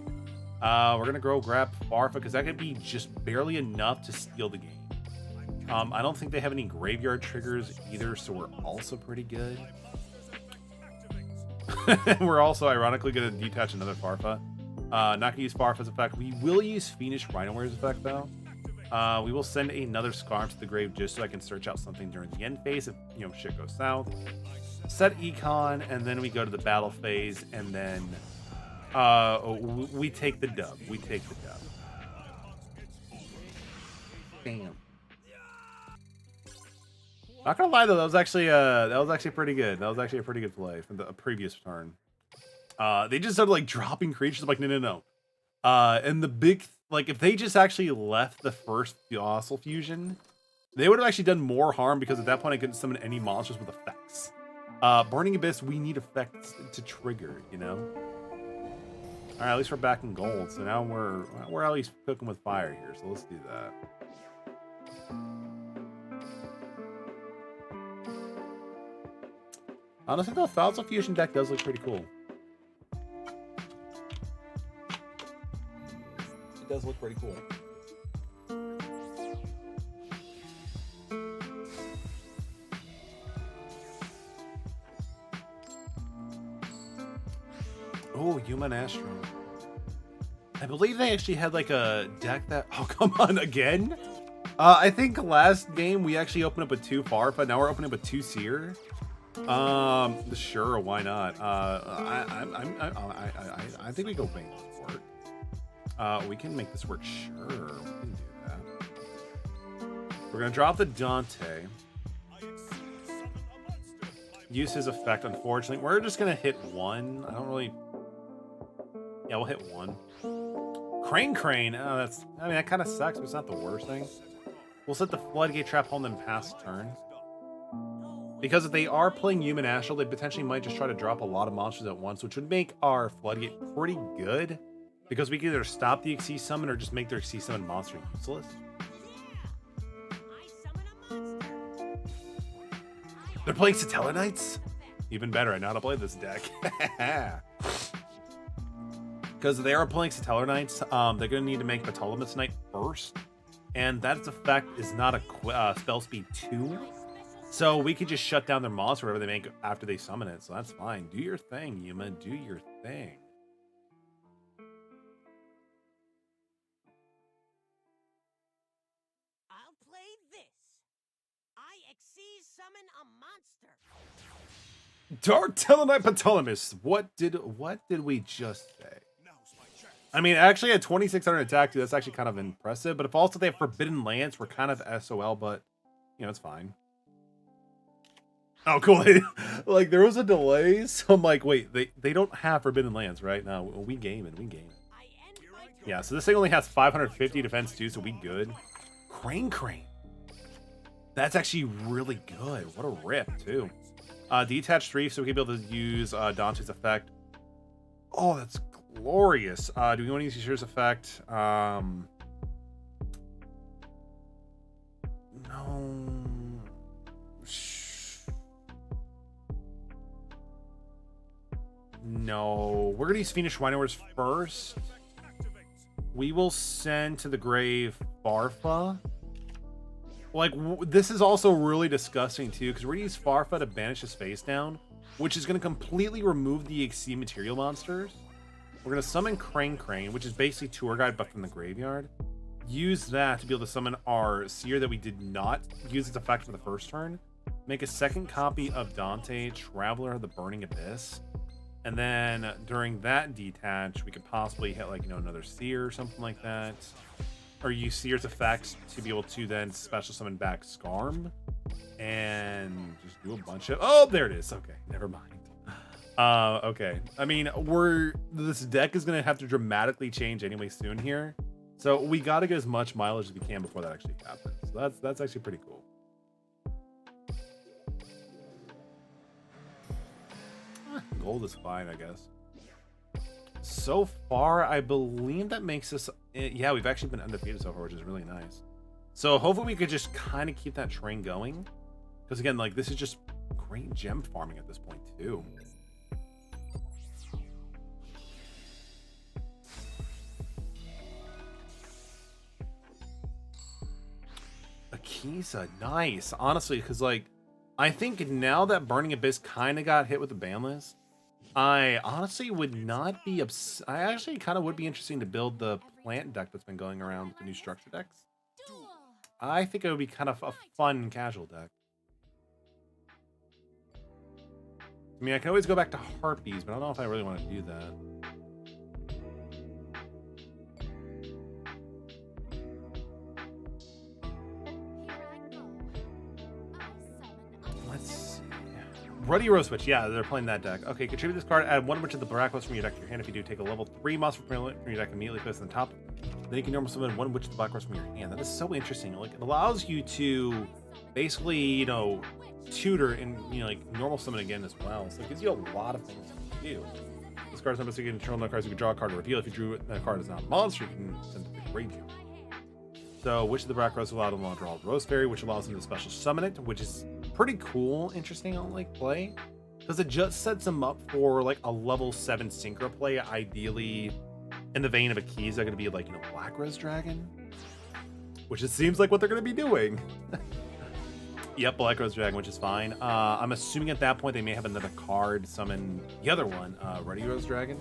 We're gonna grab Farfa because that could be just barely enough to steal the game. I don't think they have any graveyard triggers either, so we're also pretty good. We're also ironically gonna detach another Farfa. Not gonna use Farfa's effect. We will use Fiendish Rhino Warrior's effect though. We will send another Skarm to the grave just so I can search out something during the end phase if, you know, shit goes south. Set Econ, and then we go to the battle phase, and then we take the dub. We take the dub. Bam. Not gonna lie though, that was actually pretty good. That was actually a pretty good play from the previous turn. They just started like dropping creatures. I'm like, no. And the big, like, if they just actually left the first Fossil Fusion, they would have actually done more harm because at that point I couldn't summon any monsters with effects. Burning Abyss, we need effects to trigger, you know? All right, at least we're back in gold. So now we're at least cooking with fire here. So let's do that. Honestly, the Fossil Fusion deck does look pretty cool. It does look pretty cool. Oh, Human Astro. I believe they actually had like a deck that... Oh, come on, again? I think last game we actually opened up with 2 Farfa. Now we're opening up with 2 Seer. Sure, why not? I think we go bang for it. We can make this work. Sure, we can do that. We're gonna drop the Dante. Use his effect. Unfortunately, we're just gonna hit 1. I don't really. Yeah, we'll hit 1. Crane. Oh, that's. I mean, that kind of sucks, but it's not the worst thing. We'll set the Floodgate Trap home then pass turn. Because if they are playing Human Astral, they potentially might just try to drop a lot of monsters at once, which would make our Floodgate pretty good. Because we can either stop the Xyz summon or just make their Xyz summon monster useless. They're playing Satellar Knights? Even better, I know how to play this deck. Because they are playing Satellar Knights, they're going to need to make Metallicerox Knight first. And that effect is not a spell speed 2. So we could just shut down their monster, whatever they make after they summon it. So that's fine. Do your thing, Yuma. Do your thing. I'll play this. I Xyz summon a monster. Dark Tellarknight Ptolemy. What did we just say? I mean, actually at 2600 attack, too, that's actually kind of impressive. But if also they have Forbidden Lance, we're kind of SOL, but you know, it's fine. Oh, cool. Like, there was a delay, so I'm like, wait, they don't have Forbidden Lance right now. We gaming. Yeah, so this thing only has 550 defense, too, so we good. Crane. That's actually really good. What a rip, too. Detach 3, so we can be able to use Dante's effect. Oh, that's glorious. Do we want to use Yugioh's effect? No. No. We're going to use Fiendish Rhinosaurs first. We will send to the grave Farfa. Like, this is also really disgusting, too, because we're going to use Farfa to banish his face down, which is going to completely remove the Xyz material monsters. We're going to summon Crane, which is basically Tour Guide, but from the graveyard. Use that to be able to summon our Seer that we did not use its effect for the first turn. Make a second copy of Dante, Traveler of the Burning Abyss. And then during that detach, we could possibly hit, like, you know, another Seer or something like that. Or use Seer's effects to be able to then special summon back Skarm. And just do a bunch of... Oh, there it is. Okay, never mind. Okay. I mean, this deck is going to have to dramatically change anyway soon here. So we got to get as much mileage as we can before that actually happens. So that's actually pretty cool. Gold is fine, I guess. So far, I believe that makes us... Yeah, we've actually been undefeated so far, which is really nice. So hopefully we could just kind of keep that train going. Because again, like, this is just great gem farming at this point, too. Akiza, nice. Honestly, because, like, I think now that Burning Abyss kind of got hit with the ban list, I honestly would not be I actually kind of would be interesting to build the plant deck that's been going around with the new structure decks. I think it would be kind of a fun casual deck. I mean, I can always go back to Harpies, but I don't know if I really want to do that. Let's see. Ruddy Rose Witch. Yeah, they're playing that deck. Okay, contribute this card. Add 1 witch of the Black Rose from your deck to your hand. If you do, take a level 3 monster from your deck immediately placed on the top. Then you can normal summon 1 witch of the Black Rose from your hand. That is so interesting. Like, it allows you to basically, you know, tutor and, you know, like, normal summon again as well. So it gives you a lot of things to do. This card's number, so you can control no cards. You can draw a card to reveal. If you drew that card as not a monster, you can send it to the graveyard. So, Witch of the Black Rose allowed him to draw Rose Fairy, which allows him to special summon it, which is pretty cool, interesting on like play. Because it just sets him up for like a level 7 synchro play, ideally in the vein of Akiza, going to be like, you know, Black Rose Dragon, which it seems like what they're going to be doing. Yep, Black Rose Dragon, which is fine. I'm assuming at that point they may have another card summon the other one, Ruddy Rose Dragon.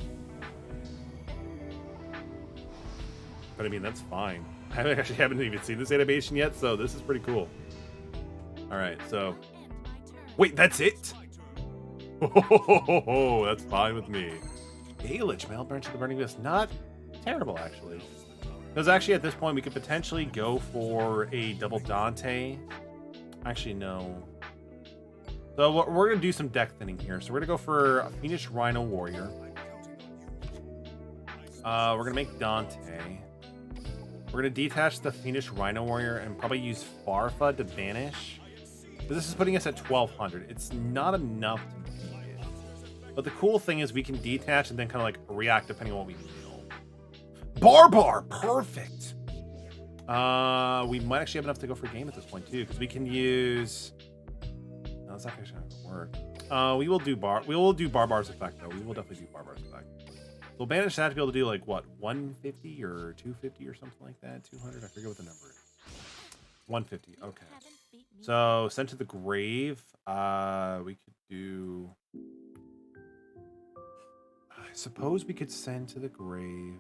But I mean, that's fine. I haven't even seen this animation yet, so this is pretty cool. All right, so wait, that's it? Oh, that's fine with me. Galich, Male Branch of the Burning Abyss, not terrible actually. Because actually at this point we could potentially go for a double Dante. Actually, no. So we're gonna do some deck thinning here. So we're gonna go for a Fiendish Rhino Warrior. We're gonna make Dante. We're gonna detach the Fiendish Rhino Warrior and probably use Farfa to banish. But this is putting us at 1200. It's not enough to beat it. But the cool thing is we can detach and then kind of like react depending on what we feel. Barbar, perfect. We might actually have enough to go for a game at this point too, because we can use. No, that's not actually not gonna work. We will do Barbar's effect though. We will definitely do Barbar's effect. We'll banish that to be able to do like what, 150 or 250 or something like that. 200. I forget what the number is. 150. Okay. So sent to the grave. We could do. I suppose we could send to the grave.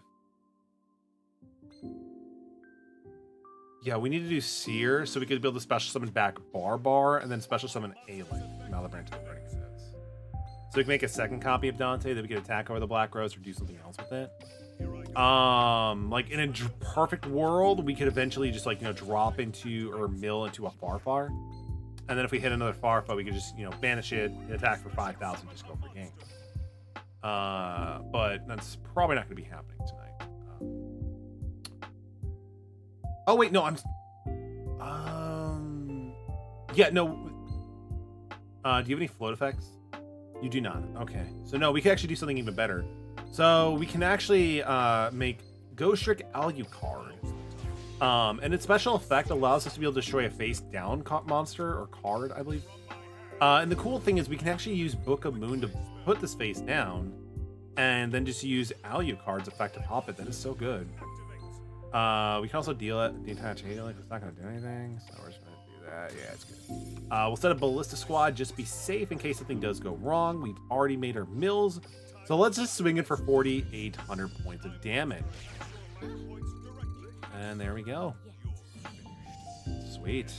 Yeah, we need to do Seer, so we could build a special summon back Barbar, and then special summon Aelin, Malibranch to the Burning Abyss. So we can make a second copy of Dante that we could attack over the Black Rose or do something else with it. Like in a perfect world, we could eventually just like, you know, drop into or mill into a Farfar. And then if we hit another Farfar, we could just, you know, banish it, attack for 5,000, just go for game. But that's probably not going to be happening tonight. Oh wait, no, yeah, no. Do you have any float effects? You do not. Okay, so no, we can actually do something even better. So we can actually make Ghostrick Alucard. And its special effect allows us to be able to destroy a face down monster or card, I believe. And the cool thing is we can actually use Book of Moon to put this face down, and then just use Alucard's effect to pop it. That is so good. We can also deal it. Detach Halo, it's not going to do anything, so we're just going to do that. Yeah, it's good. We'll set a Ballista Squad, just be safe in case something does go wrong. We've already made our mills, so let's just swing it for 4,800 points of damage. And there we go. Sweet.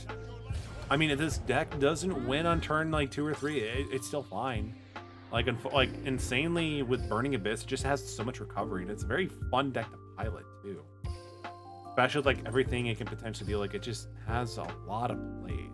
I mean, if this deck doesn't win on turn like 2 or 3, it's still fine. Like insanely with Burning Abyss, it just has so much recovery, and it's a very fun deck to pilot too. Especially with like everything it can potentially do, like it just has a lot of plays.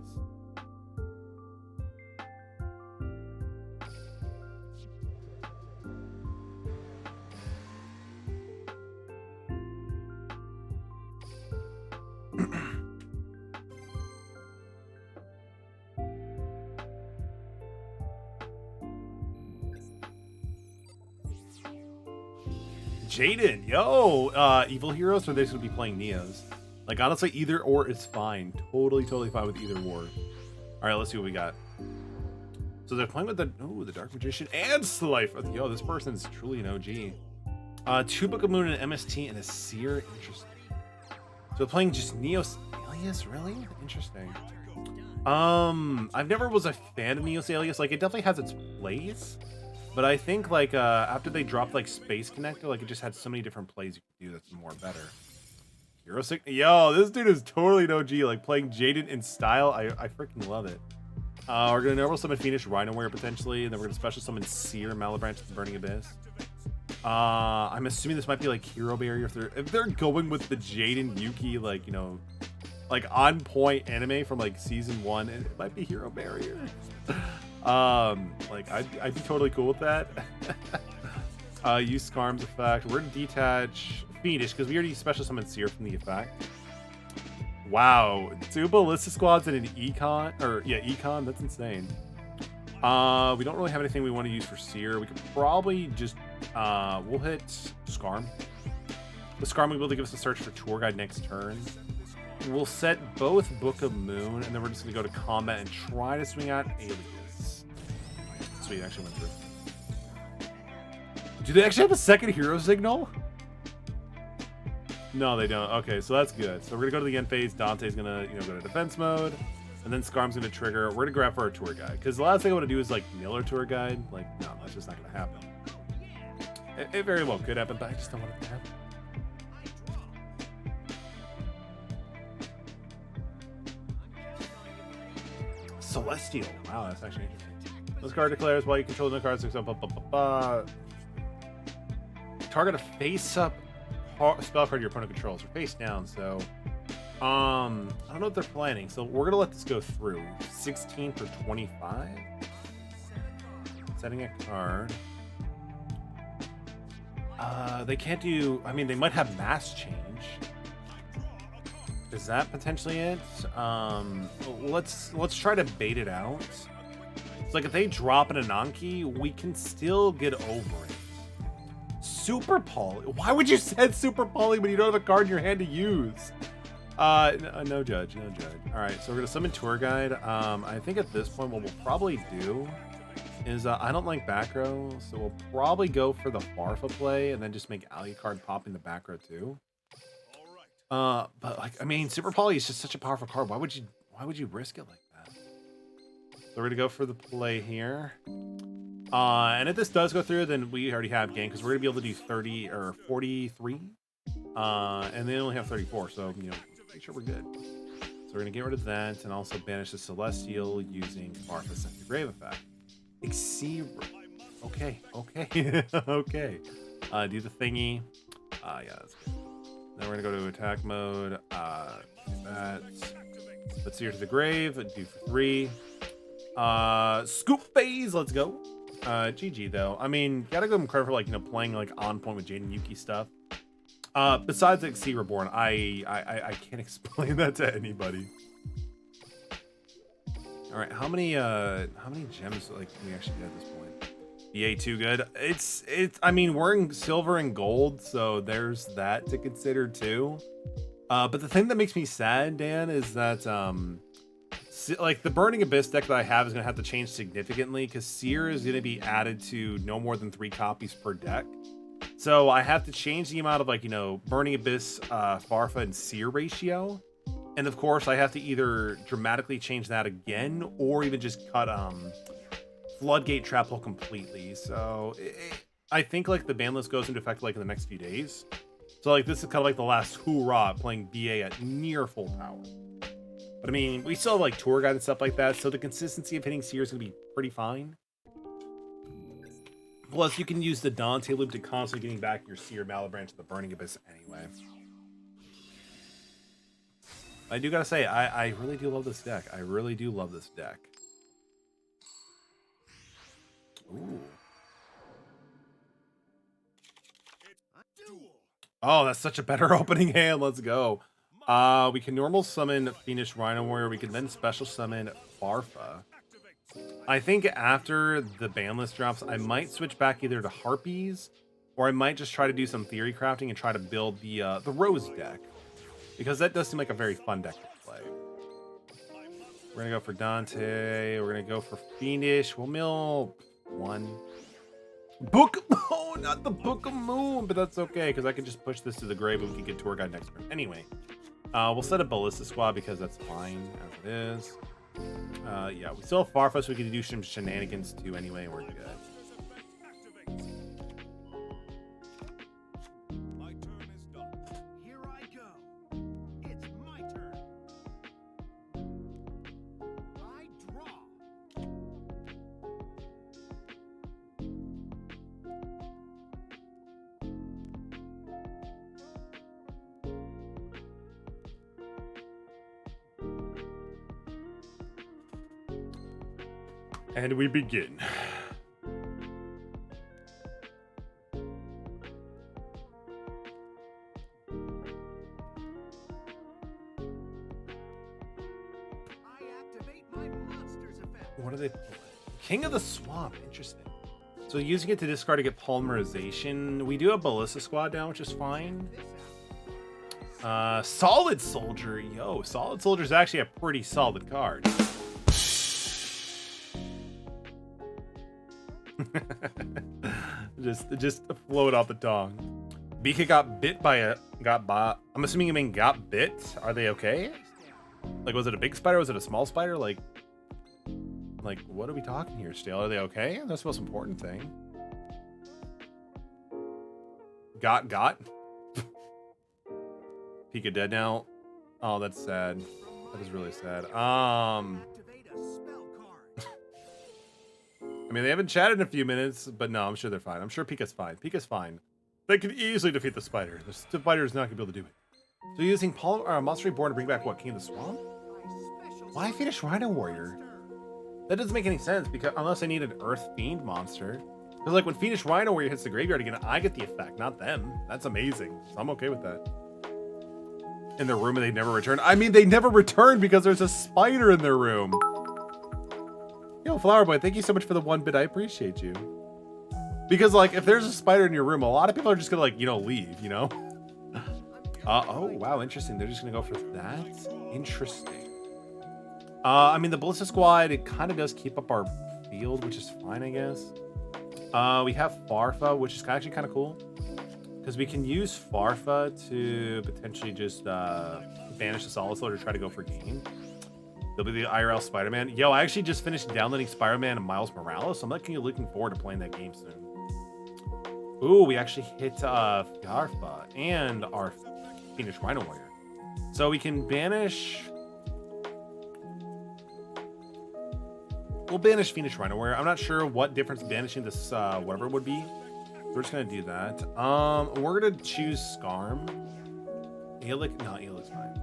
Jaden, yo, Evil Heroes, or they should be playing Neos. Like, honestly, either or is fine. Totally fine with either or. All right, let's see what we got. So they're playing with the Dark Magician and Slife. Yo, this person's truly an OG. 2 Book of Moon, and MST, and a Seer. Interesting. So they're playing just Neos Alias, really? Interesting. I've never was a fan of Neos Alias. Like, it definitely has its place. But I think like after they dropped like Space Connector, like it just had so many different plays you could do that's more better. Hero Yo, this dude is totally an OG, like playing Jaden in style. I freaking love it. We're gonna normal summon Phoenix Rhinoware potentially, and then we're gonna special summon Seer Malibranch to the Burning Abyss. I'm assuming this might be like Hero Barrier if they're going with the Jaden Yuki, like, you know, like on point anime from like season 1, and it might be Hero Barrier. Like I'd be totally cool with that. Use Skarm's effect. We're gonna detach Fiendish because we already special summoned Seer from the effect. Wow, 2 Ballista Squads and an Econ, or yeah, Econ. That's insane. We don't really have anything we want to use for Seer. We could probably just we'll hit Skarm. The Skarm will be able to give us a search for Tour Guide next turn. We'll set both Book of Moon, and then we're just gonna go to combat and try to swing out Alias. Sweet, actually went through. Do they actually have a second hero signal? No, they don't. Okay, so that's good. So we're gonna go to the end phase. Dante's gonna, you know, go to defense mode, and then Skarm's gonna trigger. We're gonna grab for our tour guide because the last thing I want to do is like mill our tour guide. Like, no, that's just not gonna happen. It very well could happen, but I just don't want it to happen. Celestial. Wow, that's actually interesting. This card declares while you control no cards, target a face-up spell card your opponent controls, or face down. So, I don't know what they're planning. So we're gonna let this go through. 16 for 25. Setting a card. They can't do. I mean, they might have mass change. Is that potentially it? Let's try to bait it out. It's like if they drop an Ananki, we can still get over it. Super Poly. Why would you send Super Poly when you don't have a card in your hand to use? No judge, no judge. All right, so we're gonna summon Tour Guide. I think at this point what we'll probably do is I don't like back row, so we'll probably go for the Farfa play and then just make Alucard pop in the back row too. But like, I mean, Super Poly is just such a powerful card. Why would you risk it like that? So we're gonna go for the play here. And if this does go through, then we already have game because we're gonna be able to do 30 or 43. And they only have 34, so you know, make sure we're good. So we're gonna get rid of that and also banish the Celestial using Farfa Sent to Grave effect. Exceed. Okay. Okay. Do the thingy. Yeah, that's good. Then we're gonna go to attack mode. Do that. Let's Seer to the Grave. Do for 3. Scoop phase. Let's go. GG though. I mean, gotta give him credit for like, you know, playing like on point with Jaden Yuki stuff. Besides like Sea Reborn, I can't explain that to anybody. All right, how many gems like can we actually get at this point? EA too good. It's I mean, we're in silver and gold, so there's that to consider too. But the thing that makes me sad, Dan, is that like the Burning Abyss deck that I have is gonna have to change significantly because Seer is gonna be added to no more than 3 copies per deck. So I have to change the amount of like, you know, Burning Abyss, Farfa, and Seer ratio. And of course, I have to either dramatically change that again or even just cut Floodgate Trap Hole completely. So I think like the ban list goes into effect like in the next few days. So like this is kind of like the last hoorah playing BA at near full power. But I mean, we still have like Tour Guide and stuff like that. So the consistency of hitting Seer is going to be pretty fine. Plus, you can use the Dante loop to constantly getting back your Seer Malabranch to the Burning Abyss anyway. I do gotta say, I really do love this deck. I really do love this deck. Ooh. Oh, that's such a better opening hand. Let's go. We can normal summon Fiendish Rhino Warrior. We can then special summon Farfa. I think after the ban list drops, I might switch back either to Harpies, or I might just try to do some theory crafting and try to build the Rose deck, because that does seem like a very fun deck to play. We're gonna go for Dante. We're gonna go for Fiendish. We'll mill 1. Book. Oh, not the Book of Moon, but that's okay because I can just push this to the grave and we can get Tour Guide next turn. Anyway, we'll set a Ballista Squad because that's fine as it is. Yeah, we still have Farfa, so we can do some shenanigans too anyway. We're good. My turn is done. Here I go. It's my turn. I draw. And we begin. I activate my monsters effect. What are they? King of the Swamp. Interesting. So using it to discard to get polymerization. We do have Ballista Squad now, which is fine. Solid Soldier. Yo, Solid Soldier is actually a pretty solid card. just float off the tongue. Bika got bit by a I'm assuming you mean got bit. Are they okay? Like, was it a big spider? Was it a small spider? Like what are we talking here, Stale? Are they okay? That's the most important thing. Got Pika dead now. Oh, that's sad. That is really sad. Activate a spell card. I mean, they haven't chatted in a few minutes, but no, I'm sure they're fine. I'm sure Pika's fine. Pika's fine. They can easily defeat the spider. The spider is not going to be able to do it. So using Monster Reborn to bring back what? King of the Swamp? Why finish Rhino Warrior? That doesn't make any sense, because unless I need an Earth Fiend monster. Because like when Fiendish Rhino Warrior hits the graveyard again, I get the effect, not them. That's amazing. So I'm okay with that. In their room and they never return. I mean, they never return because there's a spider in their room. Yo, Flower Boy, thank you so much for the 1 bit. I appreciate you. Because, like, if there's a spider in your room, a lot of people are just gonna, like, you know, leave, you know? Oh, wow, interesting. They're just gonna go for that? Interesting. I mean, the Ballista Squad, it kind of does keep up our field, which is fine, I guess. We have Farfa, which is actually kind of cool. Because we can use Farfa to potentially just banish the Solid Slur to try to go for game. There'll be the IRL Spider-Man. Yo, I actually just finished downloading Spider-Man and Miles Morales, so I'm looking forward to playing that game soon. Ooh, we actually hit Farfa and our Phoenix Rhino Warrior. So we can banish... We'll banish Phoenix Rhino Warrior. I'm not sure what difference banishing this whatever would be. We're just gonna do that. We're gonna choose Scarm. Aelic, no, Aelic's fine.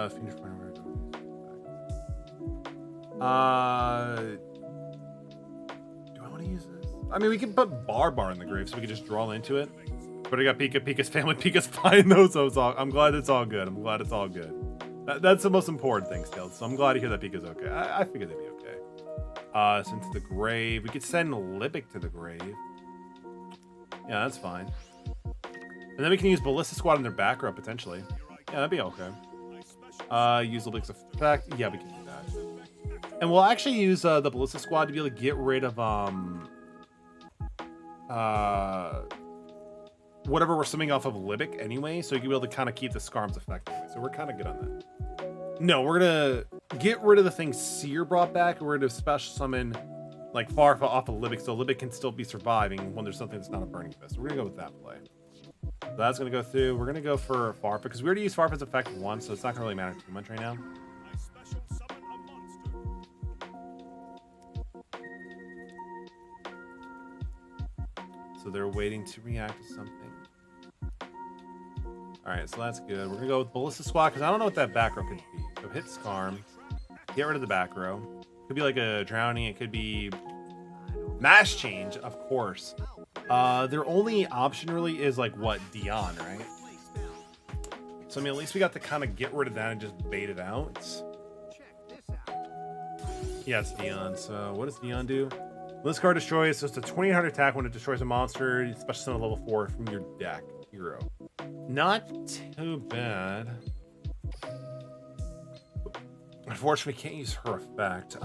Phoenix Rhino Warrior. Do I want to use this? I mean, we can put Bar in the grave so we can just draw into it. But I got Pika. Pika's family. Pika's fine though, so I'm glad it's all good. I'm glad it's all good. That's the most important thing still. So I'm glad to hear that Pika's okay. I figured they'd be okay. Send to the grave. We could send Libic to the grave. Yeah, that's fine. And then we can use Ballista Squad in their back row potentially. Yeah, that'd be okay. Use Libic's effect. Yeah, we can do that. And we'll actually use the Ballista Squad to be able to get rid of whatever we're swimming off of Libic anyway, so you can be able to kind of keep the Scarm's effect anyway. So we're kind of good on that. No, we're gonna get rid of the thing Seer brought back. We're gonna special summon like Farfa off of Libic, so Libic can still be surviving when there's something that's not a Burning Fist. So we're gonna go with that play. So that's gonna go through. We're gonna go for Farfa because we already used Farfa's effect once, so it's not gonna really matter too much right now. I special summon a monster. So they're waiting to react to something. All right, so that's good. We're gonna go with Ballista Squad because I don't know what that back row could be. So hit Scarm, get rid of the back row. Could be like a Drowning. It could be Mass Change, of course. Their only option really is like what, Dion, right? So I mean, at least we got to kind of get rid of that and just bait it out. Yeah, it's Dion. So what does Dion do? When this card destroys, so it's a 2800 attack when it destroys a monster, especially on a level 4 from your deck hero. Not too bad. Unfortunately, we can't use her effect.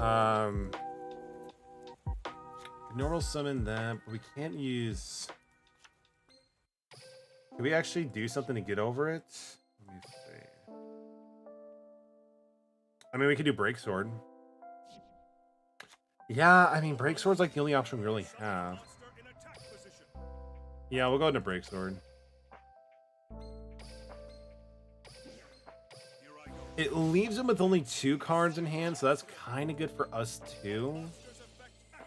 Normal summon that, but we can't use... Can we actually do something to get over it? Let me see. I mean, we could do Break Sword. Yeah, I mean, Break Sword's like the only option we really have. Yeah, we'll go into Break Sword. It leaves him with only 2 cards in hand, so that's kind of good for us too.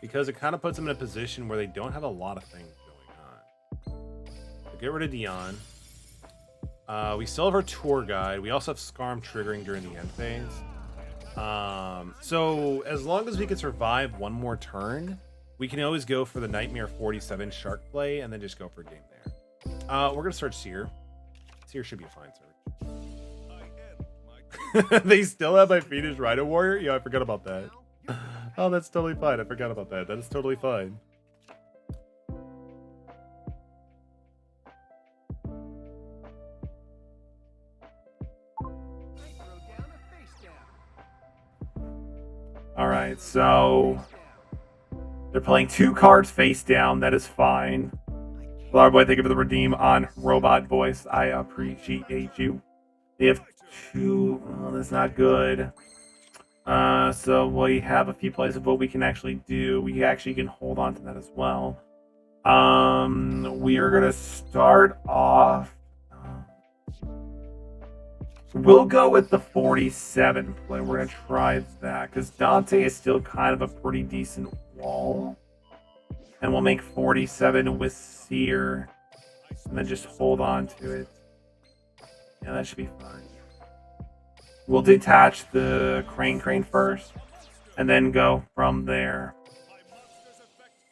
Because it kind of puts them in a position where they don't have a lot of things going on. So get rid of Dion. We still have our tour guide. We also have Scarm triggering during the end phase. So as long as we can survive one more turn, we can always go for the Nightmare 47 Shark play and then just go for a game there. We're gonna search Seer. Seer should be a fine search. They still have my Phoenix Rhino Warrior? Yeah, I forgot about that. Oh, that's totally fine. I forgot about that. That is totally fine. Alright, so they're playing 2 cards face down. That is fine. Flower Boy, thank you for the redeem on Robot Voice. I appreciate you. They have 2. Oh, that's not good. So we have a few plays of what we can actually do. We actually can hold on to that as well. We are gonna start off. We'll go with the 47 play. We're gonna try that because Dante is still kind of a pretty decent wall, and we'll make 47 with Seer, and then just hold on to it. Yeah, that should be fine. We'll detach the Crane first, and then go from there.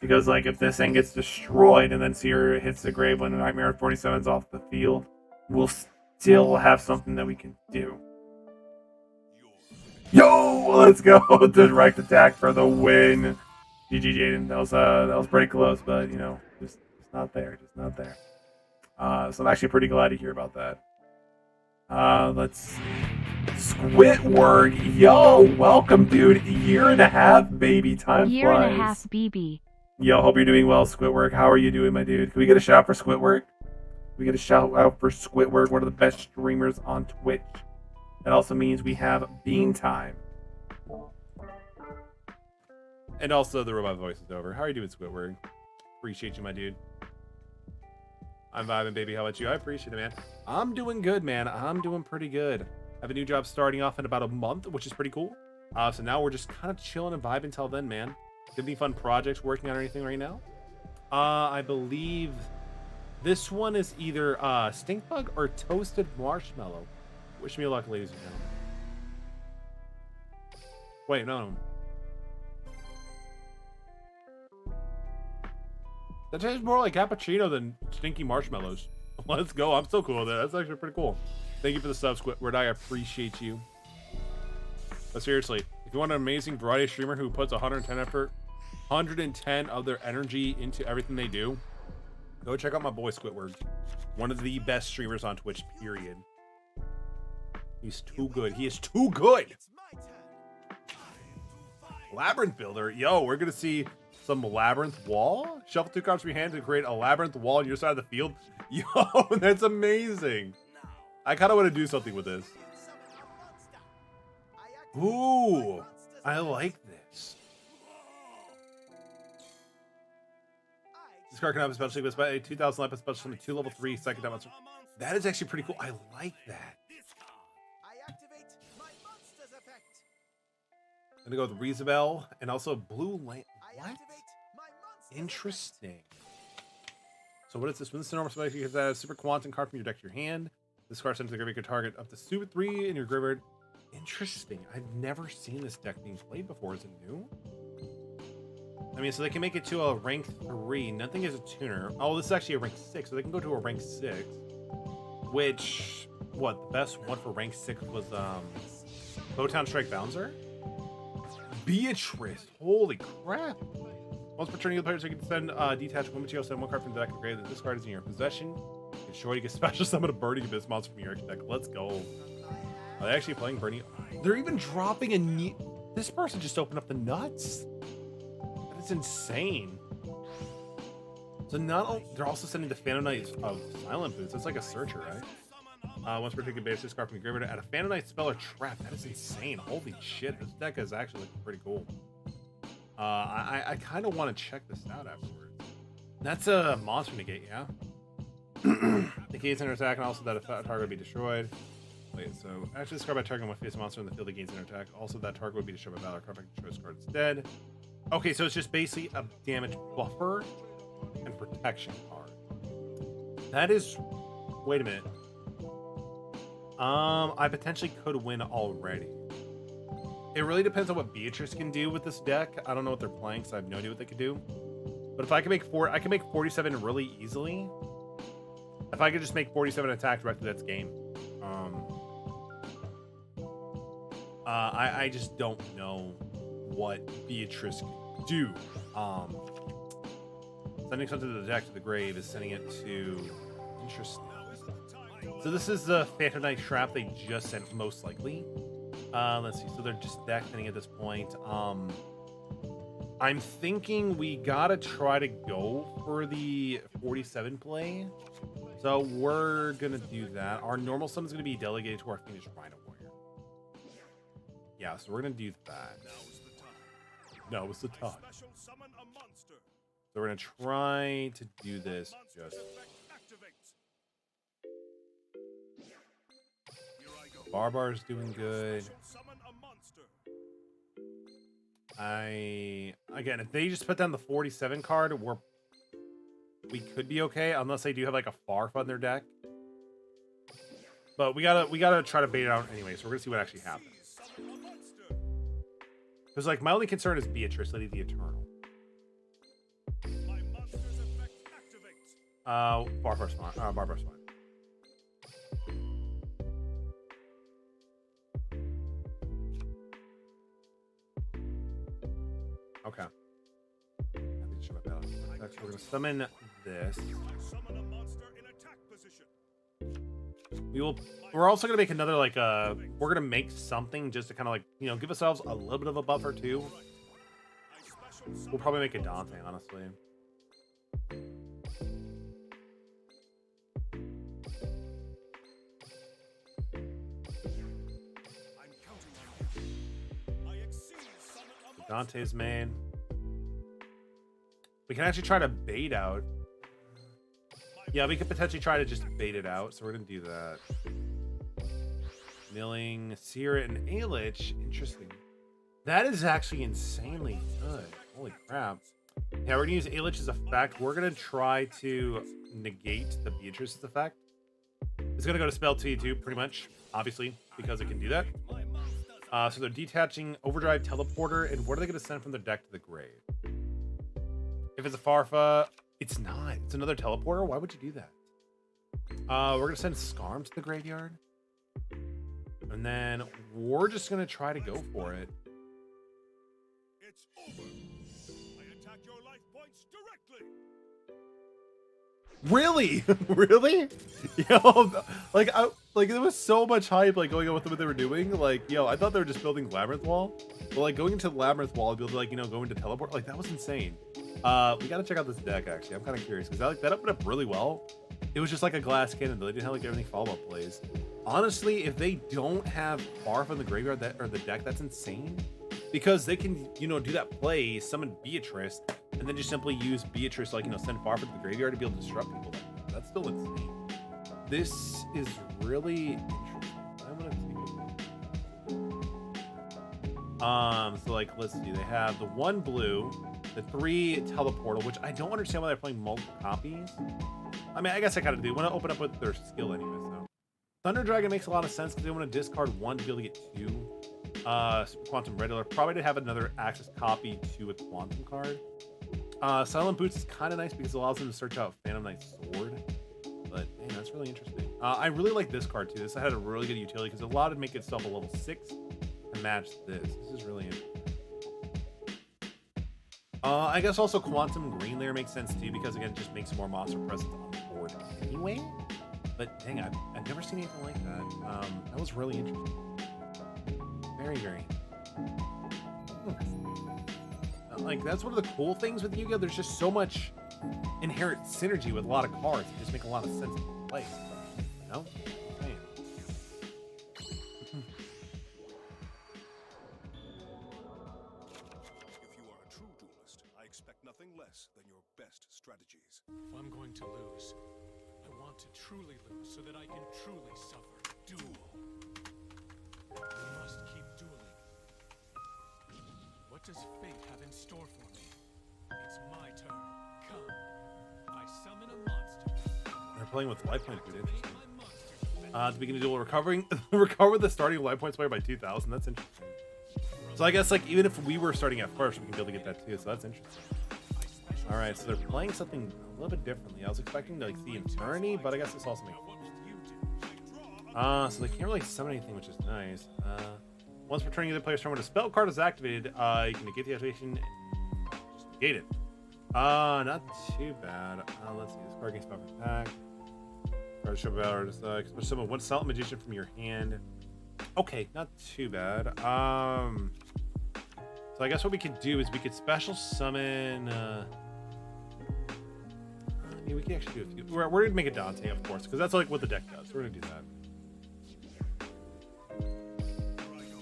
Because, like, if this thing gets destroyed and then Seer hits the grave when Nightmare 47's off the field, we'll still have something that we can do. Yo, let's go! Direct attack for the win. GG Jaden. That was pretty close, but you know, just not there. Just not there. So I'm actually pretty glad to hear about that. Let's see. Squidward, yo, welcome, dude. Year and a half, baby. Time Year flies. and a half, BB. Yo, hope you're doing well, Squidward. How are you doing, my dude? Can we get a shout for Squidward? We get a shout out for Squidward, one of the best streamers on Twitch. That also means we have Bean Time. And also the robot voice is over. How are you doing, Squidward? Appreciate you, my dude. I'm vibing, baby. How about you? I appreciate it, man. I'm doing good, man. I'm doing pretty good. I have a new job starting off in about a month, which is pretty cool. So now we're just kind of chilling and vibing until then, man. Do you have any fun projects working on or anything right now? I believe this one is either stink bug or toasted marshmallow. Wish me luck, ladies and gentlemen. Wait, no. That tastes more like cappuccino than stinky marshmallows. Let's go. I'm so cool with that. That's actually pretty cool. Thank you for the sub, Squidward. I appreciate you. But seriously, if you want an amazing variety streamer who puts 110 of their energy into everything they do, go check out my boy Squidward. One of the best streamers on Twitch, period. He's too good. He is too good. It's my turn. Labyrinth Builder. Yo, we're going to see some Labyrinth Wall. Shuffle 2 cards from your hand to create a Labyrinth Wall on your side of the field. Yo, that's amazing. I kind of want to do something with this. Ooh, I like this. This card can have a special sequence by a 2000 life special summon 2 level 3 second time. That is actually pretty cool. I like that. I activate my monster's effect. I'm gonna go with Rizabel and also Blue Lane. I What? activate my monster's Interesting. So what is this? When this is a normal spell, you get that super quantum card from your deck to your hand. This card sends to the graveyard, you can target up to super 3 in your graveyard. Interesting. I've never seen this deck being played before. Is it new? I mean, so they can make it to a rank 3. Nothing is a tuner. Oh, this is actually a rank 6, so they can go to a rank 6. Which, what, the best one for rank 6 was Bowtown Strike Bouncer? Beatrice. Holy crap. Once per turn, you players can send detached one material, send 1 card from the deck to grave. This card is in your possession. It's sure you can special summon a Burning Abyss monster from your deck. Let's go. Are they actually playing Burning? They're even dropping a this person just opened up the nuts. That is insane. So they're also sending the Phantom Knight of Silent Boots. That's like a searcher, right? Once per turn, base this card from your graveyard. Add a Phantom Knight spell or trap. That is insane. Holy shit. This deck is actually looking pretty cool. I kind of want to check this out afterwards. That's a monster negate, yeah? Negates an attack, and also that a target would be destroyed. Wait, so actually this card by target when face a monster in the field that gains an attack. Also that target would be destroyed by valor. Card by destroy this card instead. Okay, so it's just basically a damage buffer and protection card. That is. Wait a minute. I potentially could win already. It really depends on what Beatrice can do with this deck. I don't know what they're playing, so I have no idea what they could do. But if I can make I can make 47 really easily. If I could just make 47 attack directly, that's game. I just don't know what Beatrice can do. Sending something to the deck to the grave is sending it to. Interesting. So this is the Phantom Knight Trap they just sent, most likely. Let's see. So they're just deck sending at this point. I'm thinking we gotta try to go for the 47 play. So we're gonna do that. Our normal summon is gonna be delegated to our Fiendish Rhino Warrior. Yeah, so we're gonna do that. Now is the time. Special summon a monster. So we're gonna try to do this just. Barbar's doing good. Again, if they just put down the 47 card, we could be okay, unless they do have like a Farf on their deck. But we gotta try to bait it out anyway, so we're gonna see what actually happens. Because like my only concern is Beatrice, Lady the Eternal. Barbar's fine. Barbar's fine. Okay. position of battle. Next, we're gonna summon this. Summon a monster in attack position. We're also gonna make another like we're gonna make something just to kind of like give ourselves a little bit of a buffer too. I special summon. We'll probably make a Dante, honestly. I'm counting on you. I exceed summon a monster. Dante's main. We can actually try to bait out. Yeah, we could potentially try to just bait it out, so we're gonna do that. Milling, Seer, and Alich. Interesting. That is actually insanely good. Holy crap. Yeah, we're gonna use Alich's effect. We're gonna try to negate the Beatrice's effect. It's gonna go to spell T2 pretty much, obviously, because it can do that. So they're detaching Overdrive Teleporter, and what are they gonna send from their deck to the grave? If it's a Farfa, it's not. It's another teleporter. Why would you do that? We're gonna send Skarm to the graveyard, and then we're just gonna try to go for it. It's over. I attack your life points directly. Really? Really? Yo, like there was so much hype like going on with what they were doing. Like, yo, I thought they were just building Labyrinth Wall, but like going into Labyrinth Wall, build like go into teleport. Like that was insane. We gotta check out this deck actually. I'm kind of curious because that opened up really well. It was just like a glass cannon. They didn't have like everything follow-up plays. Honestly, if they don't have Barf in the graveyard or the deck, that's insane. Because they can, do that play, summon Beatrice, and then just simply use Beatrice, like, send Farfa to the graveyard to be able to disrupt people. That's still insane. This is really interesting. I'm gonna take it. So like, let's see. They have the 1 blue, the 3 teleportal, which I don't understand why they're playing multiple copies. I mean, I guess I kind of do. Want to open up with their skill anyway. So Thunder Dragon makes a lot of sense because they want to discard 1 to be able to get 2. Super Quantum Regular, probably to have another access copy to a Quantum card. Silent Boots is kind of nice because it allows them to search out Phantom Knight's Sword. But man, that's really interesting. I really like this card too. This had a really good utility because it allowed it to make itself a level 6 to match this. This is really interesting. I guess also Quantum Green Layer makes sense too because again, it just makes more monster presence on the board anyway. But dang, I've never seen anything like that. That was really interesting. Very, very. Like, that's one of the cool things with Yu-Gi-Oh! There's just so much inherent synergy with a lot of cards. It just make a lot of sense to play. You know? Man. If you are a true duelist, I expect nothing less than your best strategies. If I'm going to lose, I want to truly lose so that I can truly suffer. Duel. We must keep dueling. What does fate have in store for me? It's my turn. Come. I summon a monster. They're playing with life points, dude. Interesting. My monster. At the beginning of the duel, recover the starting life points player by 2,000. That's interesting. So I guess, like, even if we were starting at first, we can be able to get that too. So that's interesting. All right, so they're playing something a little bit differently. I was expecting to like see Eternity, but I guess this also makes sense. So they can't really summon anything, which is nice. Once returning to the player's turn, when a spell card is activated, you can negate the activation and just negate it. Not too bad. Let's see. This card gains 5 attack. Card show power. Just special summon 1 Silent Magician from your hand. Okay, not too bad. So I guess what we could do is we could special summon. I mean, we can actually do a few. We're gonna make a Dante, of course, because that's like what the deck does. We're gonna do that.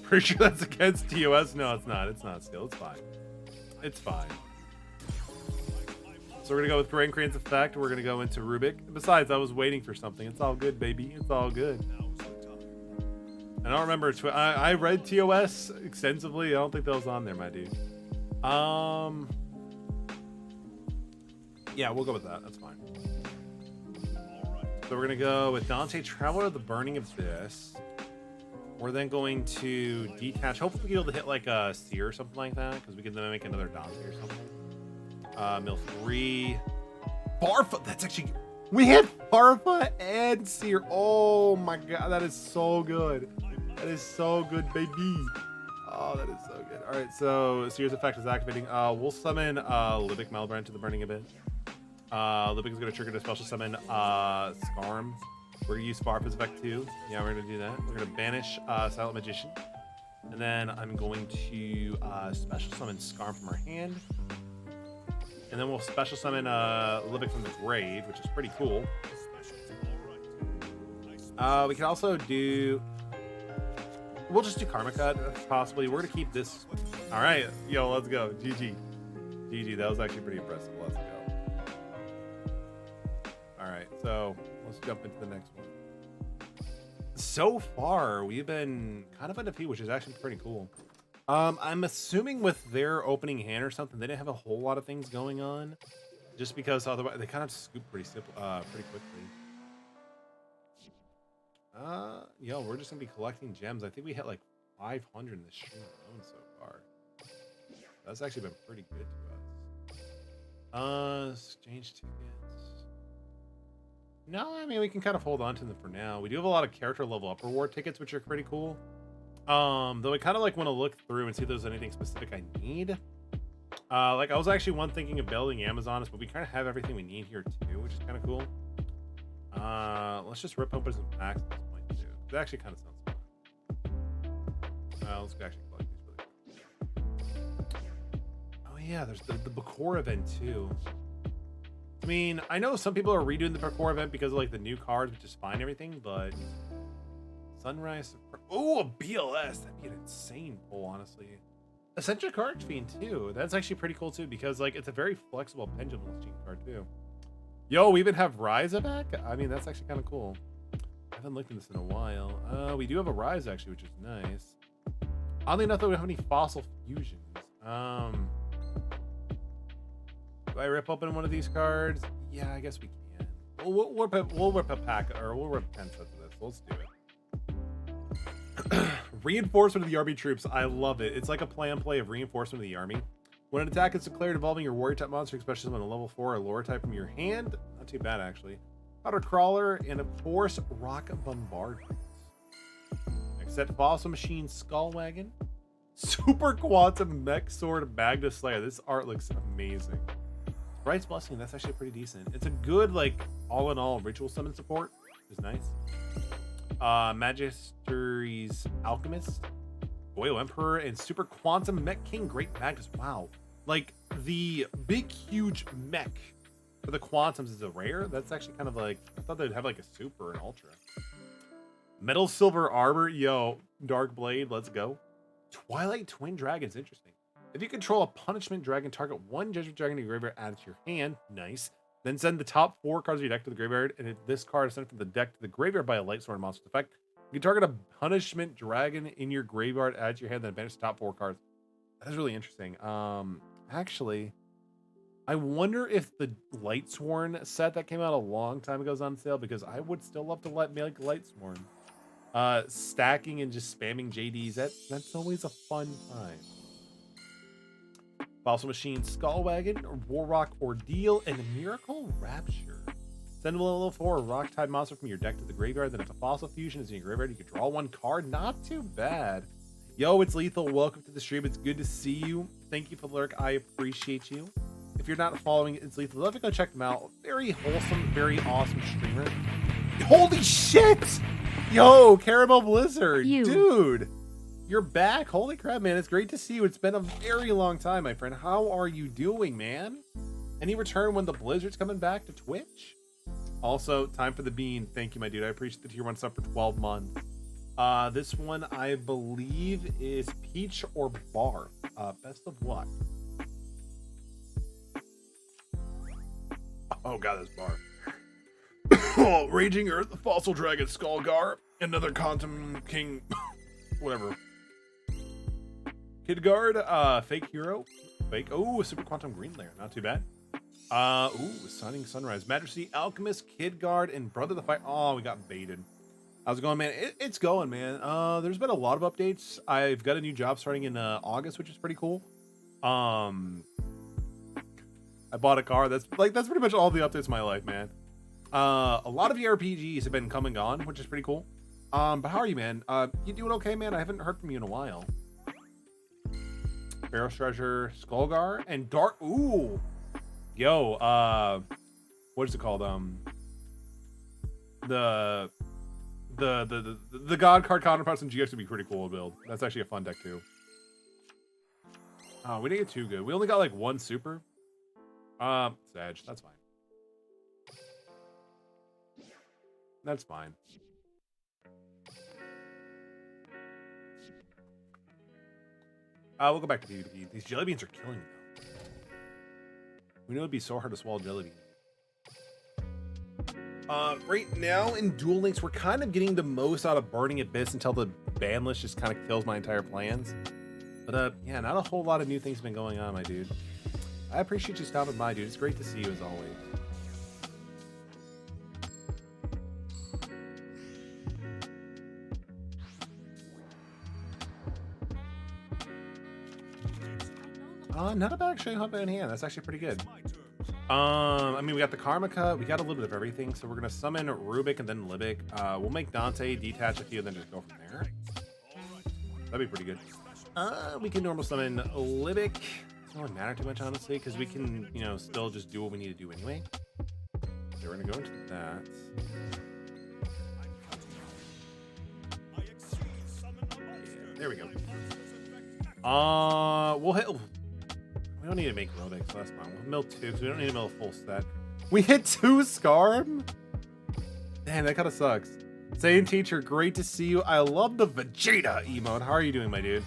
Pretty sure that's against TOS. No, it's not. It's not still. It's fine. It's fine. So we're gonna go with Grand Crane's effect. We're gonna go into Rubik. Besides, I was waiting for something. It's all good, baby. It's all good. I don't remember. I read TOS extensively. I don't think that was on there, my dude. Yeah, we'll go with that. That's fine. So we're gonna go with Dante Traveler of the Burning Abyss. We're then going to detach. Hopefully, we'll be able to hit like a Seer or something like that, because we can then make another Dante or something. Mill 3. Barfa. That's actually. We had Barfa and Seer. Oh my god, that is so good. That is so good, baby. Oh, that is so good. All right, so Seer's effect is activating. We'll summon Libic Malbrand to the Burning Abyss. Libic is going to trigger the special summon Skarm. We're going to use Farfa's effect too. Yeah, we're going to do that. We're going to banish Silent Magician. And then I'm going to special summon Skarm from our hand. And then we'll special summon Libic from the grave, which is pretty cool. We can also do... We'll just do Karma Cut, possibly. We're going to keep this... All right. Yo, let's go. GG. GG. That was actually pretty impressive. Let's go. All right. So let's jump into the next one. So far, we've been kind of undefeated, which is actually pretty cool. I'm assuming with their opening hand or something, they didn't have a whole lot of things going on, just because otherwise they kind of scoop pretty quickly. Yo, we're just gonna be collecting gems. I think we hit like 500 in this stream alone so far. That's actually been pretty good to us. Exchange tickets. No, I mean we can kind of hold on to them for now. We do have a lot of character level up reward tickets, which are pretty cool. Though I kind of like want to look through and see if there's anything specific I need. Like I was actually thinking of building Amazoness, but we kind of have everything we need here too, which is kind of cool. Let's just rip open some packs at this point too. It actually kind of sounds fun. Let's actually collect these really quick. Oh yeah, there's the Bakor event too. I mean, I know some people are redoing the Bakor event because of like the new cards, which is fine and everything, but Sunrise. Oh, a BLS. That'd be an insane pull, honestly. Eccentric Card Fiend too. That's actually pretty cool too, because like it's a very flexible pendulum chain card too. Yo, we even have Ryza back. I mean, that's actually kind of cool. I haven't looked at this in a while. We do have a Rise actually, which is nice. Oddly enough, though, we don't have any fossil fusions. Do I rip open one of these cards? Yeah, I guess we can. We'll rip a pack, or we'll rip 10 sets of this. Let's do it. Reinforcement of the army troops. I love it. It's like a play of reinforcement of the army. When an attack is declared involving your warrior type monster, especially on a level 4 or lower type from your hand, not too bad actually. Powder Crawler and of course Rock Bombardment. Except Fossil Machine Skullwagon. Super Quantum Mech Sword Magna Slayer. This art looks amazing. Bright's Blessing, that's actually pretty decent. It's a good like all in all ritual summon support, which is nice. Magistery's Alchemist, Oil Emperor, and Super Quantum Mech King Great Magnus. Wow, like the big huge mech for the Quantums is a rare. That's actually kind of like, I thought they'd have like a super and ultra. Metal Silver Armor, yo, Dark Blade, let's go. Twilight Twin Dragons, interesting. If you control a punishment dragon, target one judgment dragon in your graveyard, add it to your hand. Nice. Then send the top 4 cards of your deck to the graveyard, and if this card is sent from the deck to the graveyard by a Lightsworn monster effect, you can target a punishment dragon in your graveyard, add to your hand, then banish the top 4 cards. That is really interesting. Actually, I wonder if the Lightsworn set that came out a long time ago is on sale, because I would still love to make Lightsworn. Stacking and just spamming JDs, that's always a fun time. Fossil Machine Skullwagon, Warrock Ordeal, and Miracle Rapture. Send a level 4 rock type monster from your deck to the graveyard. Then if a Fossil Fusion is in your graveyard, you can draw 1 card. Not too bad. Yo, it's Lethal. Welcome to the stream. It's good to see you. Thank you for the lurk. I appreciate you. If you're not following It's Lethal, love to go check them out. Very wholesome, very awesome streamer. Holy shit! Yo, Caramel Blizzard, dude. You're back. Holy crap, man. It's great to see you. It's been a very long time, my friend. How are you doing, man? Any return when the Blizzard's coming back to Twitch? Also, time for the bean. Thank you, my dude. I appreciate the tier 1 sub for 12 months. This one, I believe, is Peach or Barf. Best of luck. Oh, God, that's Barf. Oh, Raging Earth, Fossil Dragon, Skullgar, another Quantum King, whatever. Kidguard, Fake Hero, Fake, oh, Super Quantum Green Layer, not too bad. Shining Sunrise, Majesty, Alchemist, Kidguard, and Brother the Fight. Oh, we got baited. How's it going, man? It's going, man. There's been a lot of updates. I've got a new job starting in August, which is pretty cool. I bought a car. That's pretty much all the updates in my life, man. A lot of the RPGs have been come and gone, which is pretty cool. But how are you, man? You doing okay, man? I haven't heard from you in a while. Pharaoh's Treasure, Skullgar, and Dark. Ooh, yo, what is it called? The God card counterparts in GX would be pretty cool to build. That's actually a fun deck too. Oh, we didn't get too good. We only got like one super. Sedge, that's fine. That's fine. We'll go back to PvP. These jelly beans are killing me though. We know it'd be so hard to swallow jelly beans. Right now in Duel Links, we're kind of getting the most out of Burning Abyss until the ban list just kind of kills my entire plans. But yeah, not a whole lot of new things have been going on, my dude. I appreciate you stopping by, dude. It's great to see you as always. Not a bad showing hop in hand. That's actually pretty good. I mean, we got the Karma Cut. We got a little bit of everything. So we're going to summon Rubik and then Libic. We'll make Dante detach a few and then just go from there. That'd be pretty good. We can normal summon Libic. Doesn't really matter too much, honestly, because we can, you know, still just do what we need to do anyway. So we're going to go into that. Yeah, there we go. We'll hit... We don't need to make Rubik, so that's fine. We'll mill 2, because we don't need to mill a full set. We hit 2 Scarm? Damn, that kind of sucks. Saiyan Teacher, great to see you. I love the Vegeta emote. How are you doing, my dude?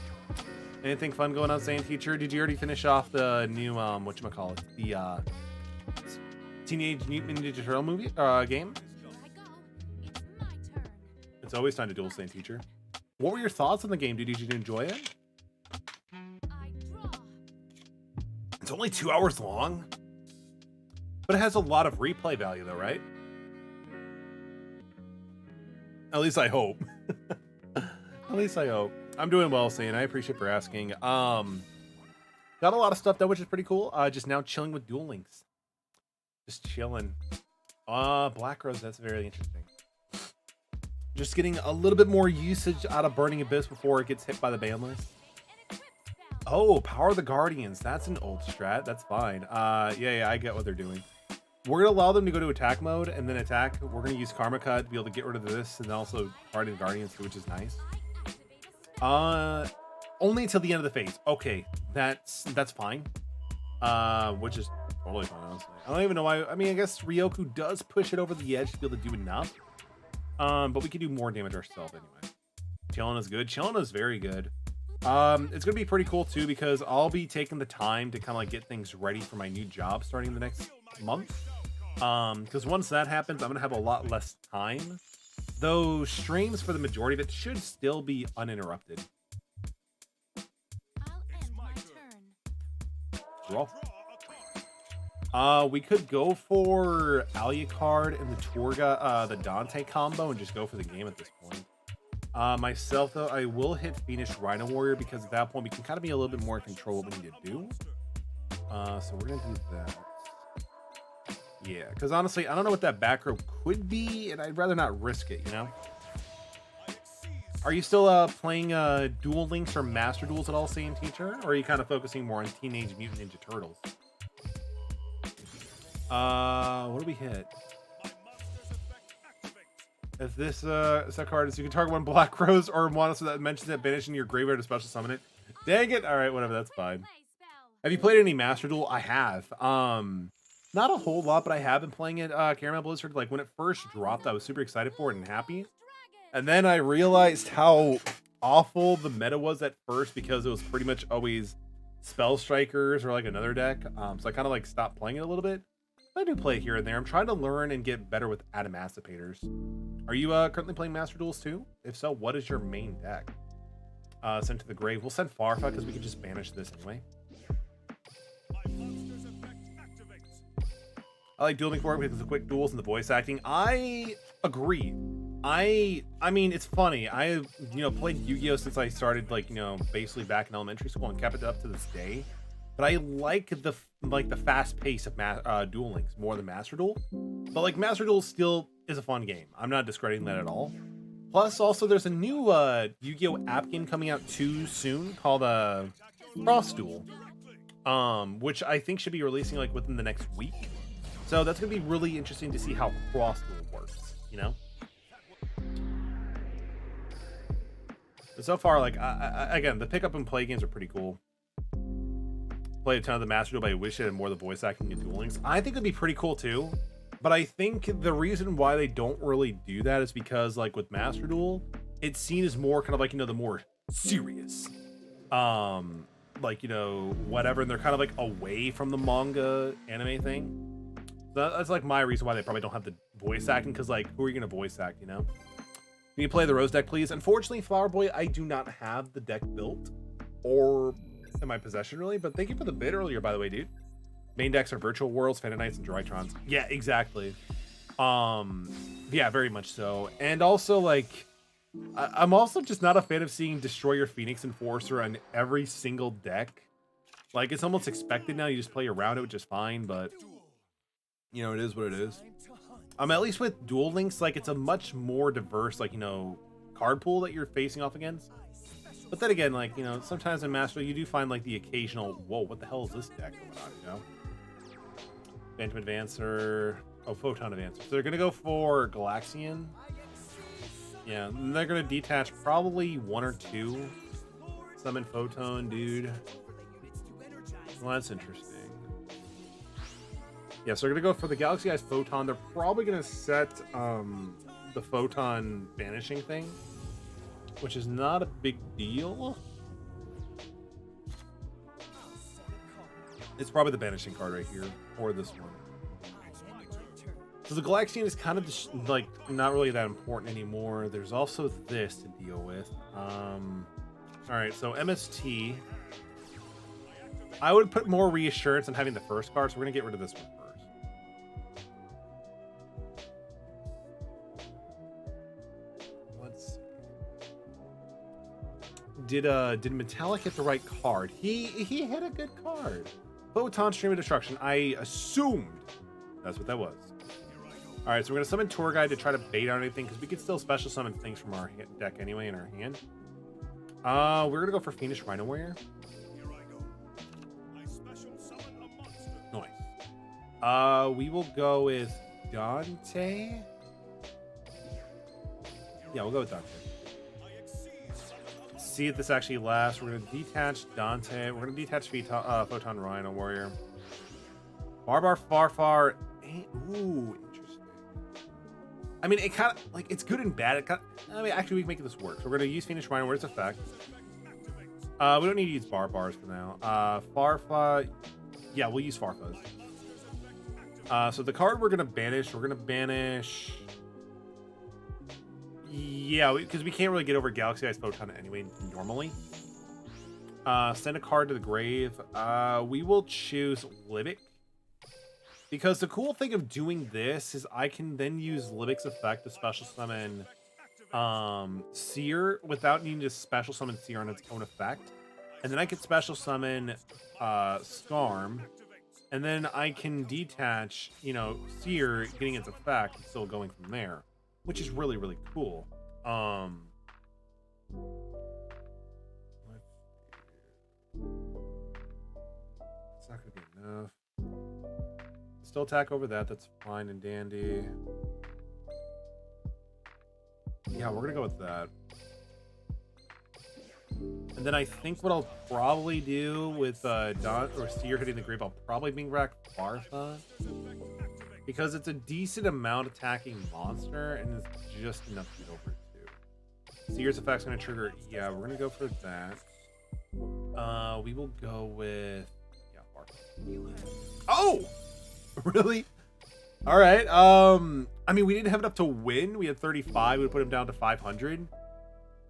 Anything fun going on, Saiyan Teacher? Did you already finish off the new, whatchamacallit? The, Teenage Mutant Ninja Turtle movie, game? It's always time to duel, Saiyan Teacher. What were your thoughts on the game, dude? Did you enjoy it? It's only 2 hours long, but it has a lot of replay value though, right? At least I hope. At least I hope. I'm doing well, Saiyan. I appreciate for asking. Got a lot of stuff done, which is pretty cool. Just now chilling with Duel Links. Just chilling. Black Rose, that's very interesting. Just getting a little bit more usage out of Burning Abyss before it gets hit by the ban list. Oh, Power of the Guardians. That's an old strat. That's fine. Yeah, I get what they're doing. We're going to allow them to go to attack mode and then attack. We're going to use Karma Cut to be able to get rid of this and also Power of the Guardians, which is nice. Only until the end of the phase. Okay, that's fine. Which is totally fine, honestly. I don't even know why. I mean, I guess Ryoku does push it over the edge to be able to do enough. But we can do more damage ourselves anyway. Chillin' is good. Chillin' is very good. It's gonna be pretty cool too because I'll be taking the time to kind of like get things ready for my new job starting the next month. Because once that happens, I'm gonna have a lot less time. Though streams for the majority of it should still be uninterrupted. We could go for Alucard and the Torga, the Dante combo and just go for the game at this point. Myself, though, I will hit Phoenix Rhino Warrior because at that point we can kind of be a little bit more in control of what we need to do. So we're going to do that. Yeah, because honestly, I don't know what that back row could be, and I'd rather not risk it, you know? Are you still playing Duel Links or Master Duels at all, Saiyan Teacher? Or are you kind of focusing more on Teenage Mutant Ninja Turtles? What do we hit? If this set card is you can target one Black Rose or monster that mentions that banish in your graveyard to special summon it. Dang it! Alright, whatever, that's fine. Have you played any Master Duel? I have. Not a whole lot, but I have been playing it, Caramel Blizzard. Like when it first dropped, I was super excited for it and happy. And then I realized how awful the meta was at first because it was pretty much always Spell Strikers or like another deck. So I kind of like stopped playing it a little bit. I do play it here and there. I'm trying to learn and get better with Adamascipators. Are you currently playing Master Duels too? If so, what is your main deck? Send to the grave. We'll send Farfa because we can just banish this anyway. I like dueling for it because of the quick duels and the voice acting. I agree. I mean, it's funny. I played Yu-Gi-Oh since I started basically back in elementary school and kept it up to this day. But I like the fast pace of Duel Links more than Master Duel. But like Master Duel still is a fun game. I'm not discrediting that at all. Plus, also there's a new Yu-Gi-Oh app game coming out too soon called Cross Duel, which I think should be releasing like within the next week. So that's gonna be really interesting to see how Cross Duel works, you know. But so far, like again, the pick up and play games are pretty cool. Played a ton of the Master Duel, but I wish it had more of the voice acting and Duel Links. I think it'd be pretty cool too. But I think the reason why they don't really do that is because, like, with Master Duel, it's seen as more kind of like, you know, the more serious, like, you know, whatever. And they're kind of like away from the manga anime thing. So that's like my reason why they probably don't have the voice acting, because, like, who are you going to voice act, you know? Can you play the Rose deck, please? Unfortunately, Flower Boy, I do not have the deck built or in my possession, really. But thank you for the bid earlier, by the way, dude. Main decks are Virtual Worlds, Phantom Knights, and Drytrons. Yeah, exactly. Yeah, very much so. And also, like, I'm also just not a fan of seeing Destroyer, Phoenix, Enforcer on every single deck. Like, it's almost expected now. You just play around it, which is fine, but, you know, it is what it is. At least with Duel Links, like, it's a much more diverse, like, you know, card pool that you're facing off against. But then again, like, you know, sometimes in Master you do find, like, the occasional, whoa, what the hell is this deck going on, you know? Phantom Advancer. Oh, Photon Advancer. So they're going to go for Galaxian. Yeah, and they're going to detach probably 1 or 2. Summon Photon, dude. Well, that's interesting. Yeah, so they're going to go for the Galaxy Eyes Photon. They're probably going to set the Photon Banishing thing, which is not a big deal. It's probably the Banishing card right here, or this one. So the Galaxian is kind of just, like, not really that important anymore. There's also this to deal with. Alright, so MST. I would put more reassurance on having the first card, so we're going to get rid of this one first. Let's see. Did Metallic hit the right card? He hit a good card. Photon Stream of Destruction. I assumed that's what that was. All right, so we're gonna summon Tour Guide to try to bait out anything, because we can still special summon things from our deck anyway in our hand. We're gonna go for Fiendish Rhino Warrior. Nice. We will go with Dante. Yeah, we'll go with Dante. See if this actually lasts. We're gonna detach Dante. We're gonna detach Photon Rhino Warrior. Barbar Farfar. Ooh, interesting. I mean, it kind of, like, it's good and bad. I mean, actually, we can make this work. So we're gonna use Fiendish Rhino Warrior's effect. We don't need to use Barbars for now. Farfa. Yeah, we'll use Farfas. So the card we're gonna banish. Yeah, because we can't really get over Galaxy Eyes Photon anyway, normally. Send a card to the grave. We will choose Libic. Because the cool thing of doing this is I can then use Libic's effect to special summon Seer without needing to special summon Seer on its own effect. And then I can special summon Skarm. And then I can detach, you know, Seer getting its effect and still going from there. Which is really, really cool. It's not going to be enough. Still attack over that. That's fine and dandy. Yeah, we're going to go with that. And then I think what I'll probably do with Don or Seer hitting the grave, I'll probably bring back Farfa. Because it's a decent amount attacking monster, and it's just enough to get over it too. Seer's effect's gonna trigger. Yeah, we're gonna go for that. We will go with Oh, really? All right. I mean, we didn't have enough to win. We had 35. We put him down to 500.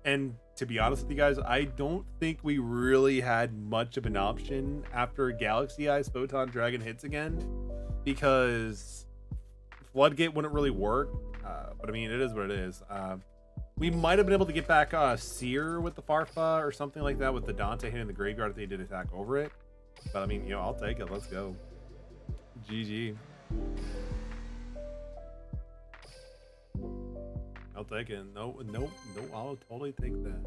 And to be honest with you guys, I don't think we really had much of an option after Galaxy Eyes Photon Dragon hits again, because Floodgate wouldn't really work. But I mean, it is what it is. We might have been able to get back Seer with the Farfa or something like that with the Dante hitting the graveyard if they did attack over it. But I mean, you know, I'll take it. Let's go. GG. I'll take it. No, I'll totally take that.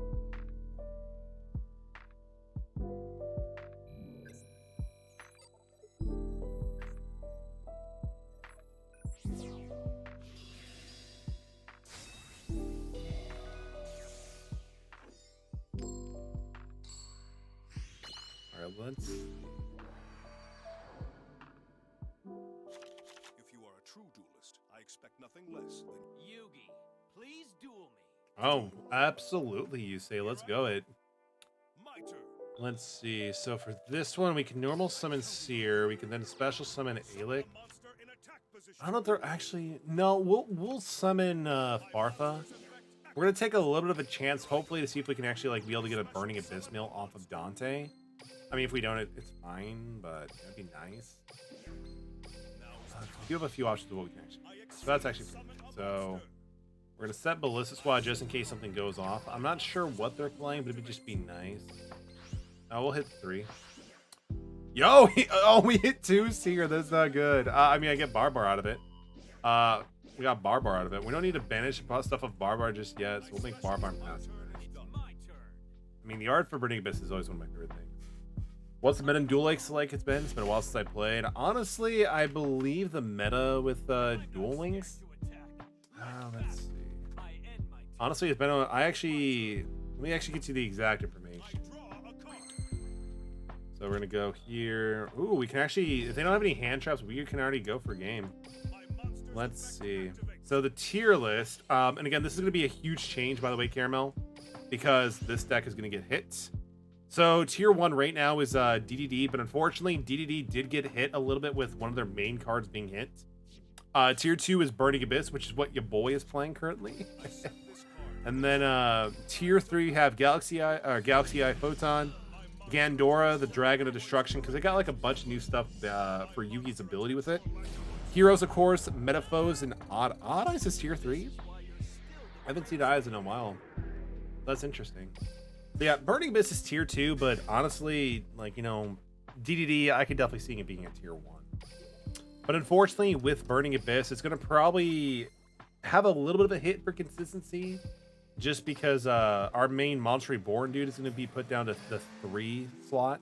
let's. If you are a true duelist, I expect nothing less than Yugi, please duel me. Oh, absolutely, you say. Let's go it. my turn. Let's see. So for this one, we can normal summon Seer. We can then special summon Alec. A monster in attack position. I don't know if they're actually. No, we'll summon Farfa. We're gonna take a little bit of a chance, hopefully, to see if we can actually like be able to get a Burning Abyss Mill off of Dante. I mean, if we don't, it's fine, but that'd be nice. We do have a few options of what we can actually. So that's actually pretty good. So we're gonna set Ballista Squad just in case something goes off. I'm not sure what they're playing, but it would just be nice. We'll hit 3. Yo, we hit 2 Seer. That's not good. I mean, I get Barbar out of it. We got Barbar out of it. We don't need to banish stuff of Barbar just yet, so we'll make Barbar passive. I mean, the art for Burning Abyss is always one of my favorite things. What's the meta in Duel Links like? It's been a while since I played. Honestly, I believe the meta with Duel Links. Let's see. Honestly, it's been. Let me actually get you the exact information. So we're gonna go here. Ooh, we can actually. If they don't have any hand traps, we can already go for game. Let's see. So the tier list, and again, this is going to be a huge change, by the way, Caramel, because this deck is going to get hit. So tier 1 right now is DDD, but unfortunately, DDD did get hit a little bit with one of their main cards being hit. Tier 2 is Burning Abyss, which is what your boy is playing currently. And then tier 3 you have Galaxy Eye Photon, Gandora, the Dragon of Destruction, because they got like a bunch of new stuff for Yugi's ability with it. Heroes, of course, Metaphos, and Odd Eyes is tier 3. I haven't seen Eyes in a while. That's interesting. But yeah, Burning Abyss is tier 2, but honestly, like, you know, DDD, I could definitely see it being a tier 1. But unfortunately, with Burning Abyss, it's going to probably have a little bit of a hit for consistency, just because our main Monster Reborn dude is going to be put down to the 3 slot.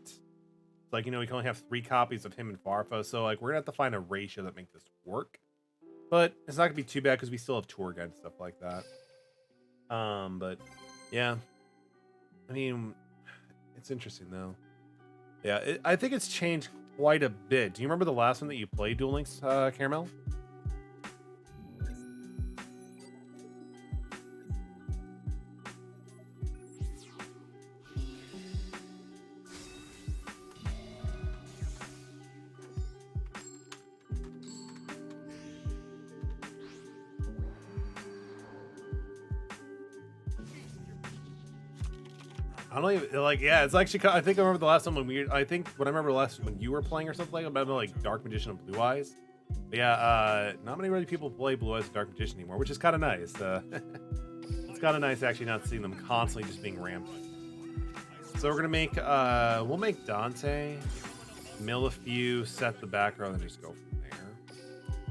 Like, you know, we can only have 3 copies of him and Farfa, so like we're gonna have to find a ratio that makes this work. But it's not gonna be too bad because we still have tour guide and stuff like that. But yeah, I mean, it's interesting though. Yeah, I think it's changed quite a bit. Do you remember the last one that you played, Duel Links, Caramel? I don't even like. Yeah, it's actually. I think I remember the last time when I remember the last when you were playing or something like that. I remember like Dark Magician and Blue Eyes. But yeah, not many really people play Blue Eyes and Dark Magician anymore, which is kind of nice. It's kind of nice actually not seeing them constantly just being rampant. So we're gonna make. We'll make Dante, mill a few, set the back row, and then just go from there.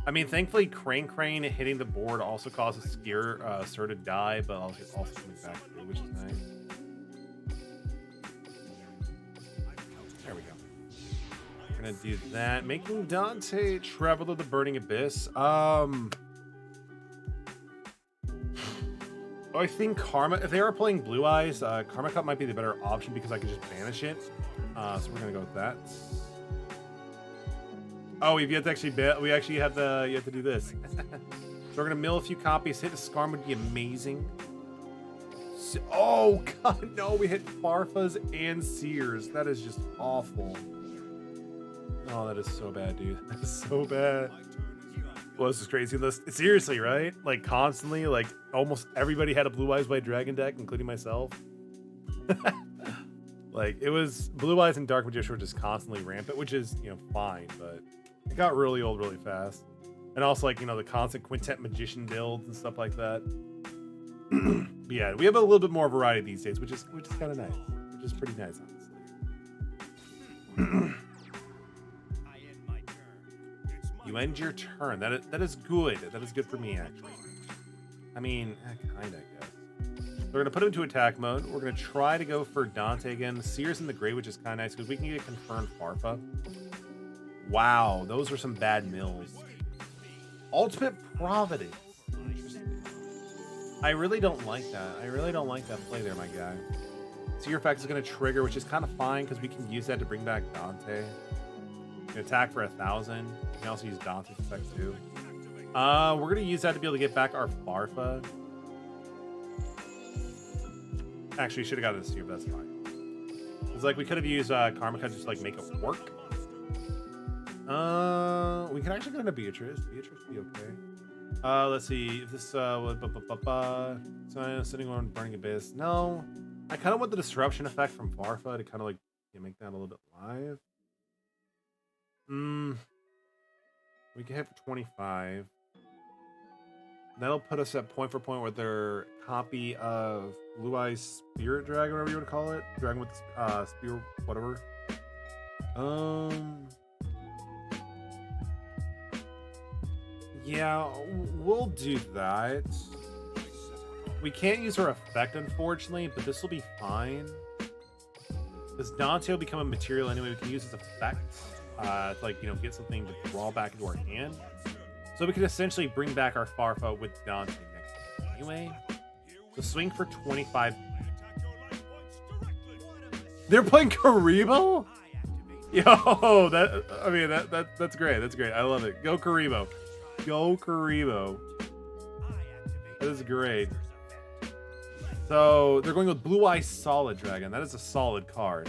I mean, thankfully, Crane hitting the board also causes Sir to die, but also coming back through, which is nice. There we go. We're gonna do that, making Dante travel to the Burning Abyss. I think Karma, if they are playing Blue Eyes, Karma Cup might be the better option because I can just banish it. So we're gonna go with that. Oh, we've yet to actually we actually have to you have to do this. So we're gonna mill a few copies. Hit a Skarm would be amazing. Oh god, no, we hit Farfas and Seers. That is just awful. Oh, that is so bad, dude. That is so bad. Well, this is crazy. Seriously, right? Like constantly, like almost everybody had a Blue Eyes White Dragon deck, including myself. Like it was Blue Eyes and Dark Magician were just constantly rampant, which is, you know, fine, but it got really old really fast. And also, like, you know, the constant Quintet Magician builds and stuff like that. But yeah, we have a little bit more variety these days, which is kind of nice. Which is pretty nice, honestly. You end your turn. That is good. That is good for me, actually. I mean, kind of, I guess. So we're gonna put him into attack mode. We're gonna try to go for Dante again. Sears in the Gray, which is kind of nice because we can get confirmed Farfa. Wow, those are some bad mills. Ultimate Providence. I really don't like that. I really don't like that play there, my guy. Seer effect is going to trigger, which is kind of fine because we can use that to bring back Dante. We can attack for 1,000. We can also use Dante's effect too. We're going to use that to be able to get back our Farfa. Actually, should have got this here, but that's fine. It's like we could have used Karmika just to like make it work. We can actually go into Beatrice. Beatrice would be okay. Let's see. If this sitting on Burning Abyss. No. I kind of want the disruption effect from Farfa to kind of like make that a little bit live. We can hit for 25. That'll put us at point for point with their copy of Blue Eyes Spirit Dragon, whatever you want to call it. Dragon with the spear, whatever. Yeah, we'll do that. We can't use her effect, unfortunately, but this will be fine. This Dante will become a material anyway. We can use his effect to, like, you know, get something to draw back into our hand. So we can essentially bring back our Farfa with Dante next time. Anyway, so swing for 25. They're playing Karibo? Yo, that's great. That's great. I love it. Go Karibo. Go Karibo. That is great. So they're going with Blue Eye Solid Dragon. That is a solid card.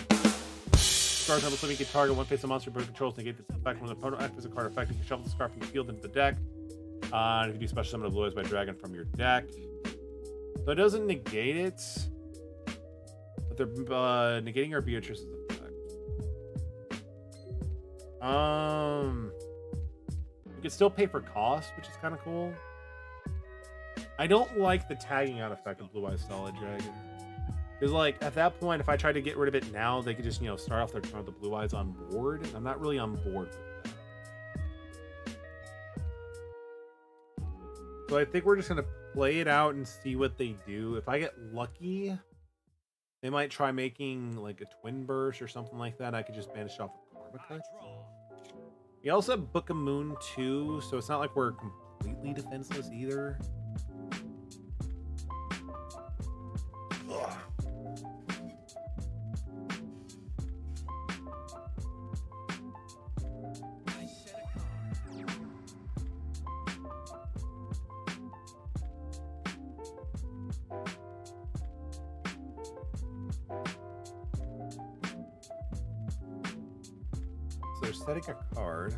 Stars number flipping, you can target one face of monster but controls negate this effect when the opponent activates a card effect. You can shuffle this card from the field into the deck. And you can do special summon of Blue Eyes by Dragon from your deck. So it doesn't negate it, but they're negating our Beatrice's effect. We can still pay for cost, which is kind of cool. I don't like the tagging out effect of Blue Eyes Solid Dragon. Because, like, at that point, if I tried to get rid of it now, they could just, you know, start off their turn with the Blue Eyes on board. I'm not really on board with that. So I think we're just going to play it out and see what they do. If I get lucky, they might try making, like, a Twin Burst or something like that. I could just banish off the Karma Cut. We also have Book of Moon 2, so it's not like we're completely defenseless either. Ugh. So they're setting a card.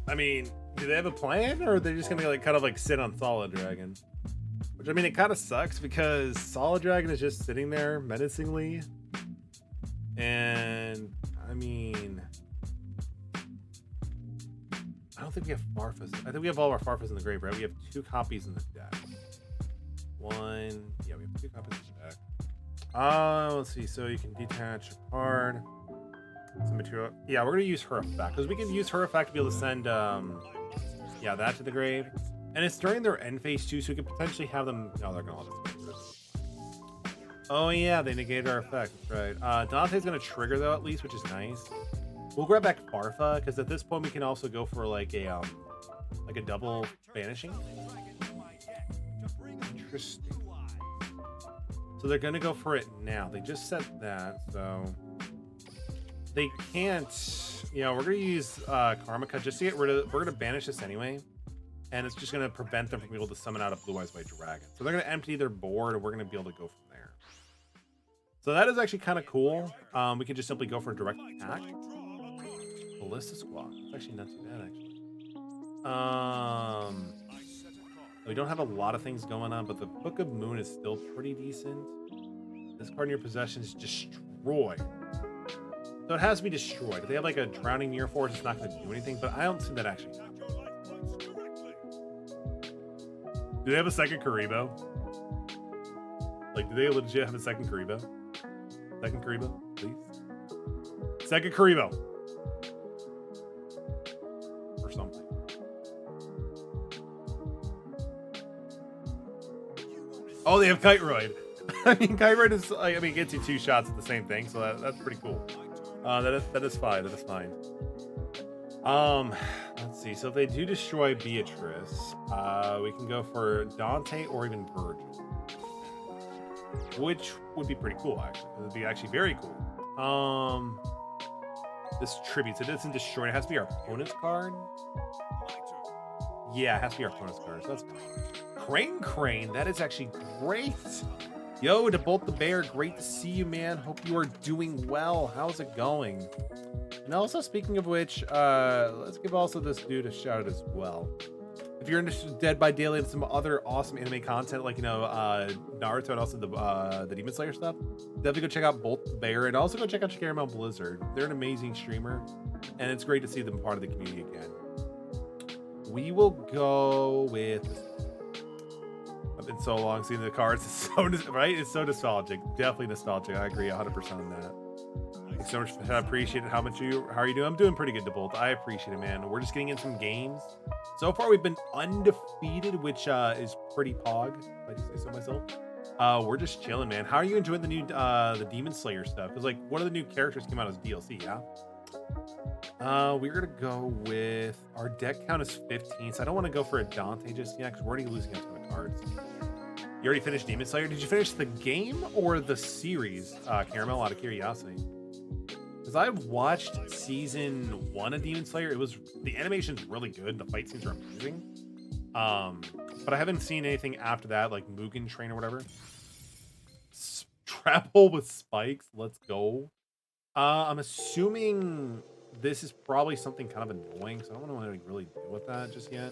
I mean, do they have a plan, or are they just gonna like kind of like sit on Solid Dragon? Which, I mean, it kind of sucks because Solid Dragon is just sitting there menacingly, and I mean, I don't think we have Farfas. I think we have all our Farfas in the grave, right? We have 2 copies in the deck. Yeah, we have 2 copies in the deck. Let's see. So you can detach a card. Some material. Yeah, we're gonna use her effect because we can use her effect to be able to send yeah, that to the grave. And it's during their end phase too, so we could potentially have them. No, they're gonna let us. Oh yeah, they negated our effect. That's right. Dante's gonna trigger though, at least, which is nice. We'll grab back Farfa because at this point we can also go for like a double banishing. Interesting. So they're gonna go for it now. They just said that, so they can't. You know, we're gonna use Karma Cut just to get rid of. We're gonna banish this anyway, and it's just gonna prevent them from being able to summon out a Blue Eyes by Dragon. So they're gonna empty their board, and we're gonna be able to go from there. So that is actually kind of cool. We can just simply go for a direct attack. Ballista Squad. It's actually not too bad, actually. We don't have a lot of things going on, but the Book of Moon is still pretty decent. This card in your possession is destroy. So it has to be destroyed. If they have like a Drowning Near Force, it's not going to do anything, but I don't see that actually. Do they have a second Karibo? Like, do they legit have a second Karibo? Second Karibo, please. Second Karibo. Or something. Oh, they have Kiteroid. I mean, Kyber is, I mean, gets you 2 shots at the same thing, so that's pretty cool. That is fine. That is fine. Let's see. So if they do destroy Beatrice, we can go for Dante or even Virgil, which would be pretty cool. Actually, it would be actually very cool. This tribute, so it doesn't destroy. It has to be our opponent's card. Yeah, it has to be our opponent's card. So that's Crane. That is actually great. Yo, to Bolt the Bear, great to see you, man. Hope you are doing well. How's it going? And also, speaking of which, let's give also this dude a shout out as well. If you're interested in Dead by Daylight and some other awesome anime content, like, you know, Naruto and also the Demon Slayer stuff, definitely go check out Bolt the Bear, and also go check out Caramel Blizzard. They're an amazing streamer, and it's great to see them part of the community again. We will go with... I've been so long seeing the cards. It's so right. It's so nostalgic. Definitely nostalgic. I agree 100% on that. Thanks so much. I appreciate it. How are you doing? I'm doing pretty good, DeBolt. I appreciate it, man. We're just getting in some games. So far, we've been undefeated, which is pretty pog, if I do say so myself. We're just chilling, man. How are you enjoying the new the Demon Slayer stuff? Because, like, one of the new characters came out as DLC, yeah? We're gonna go with, our deck count is 15, so I don't want to go for a Dante just yet because we're already losing a ton of cards. You already finished Demon Slayer? Did you finish the game or the series, Caramel, out of curiosity? Because I've watched season 1 of Demon Slayer. The animation's really good. The fight scenes are amazing. But I haven't seen anything after that, like Mugen Train or whatever. Trapple with spikes. Let's go. I'm assuming this is probably something kind of annoying, so I don't want to really deal with that just yet.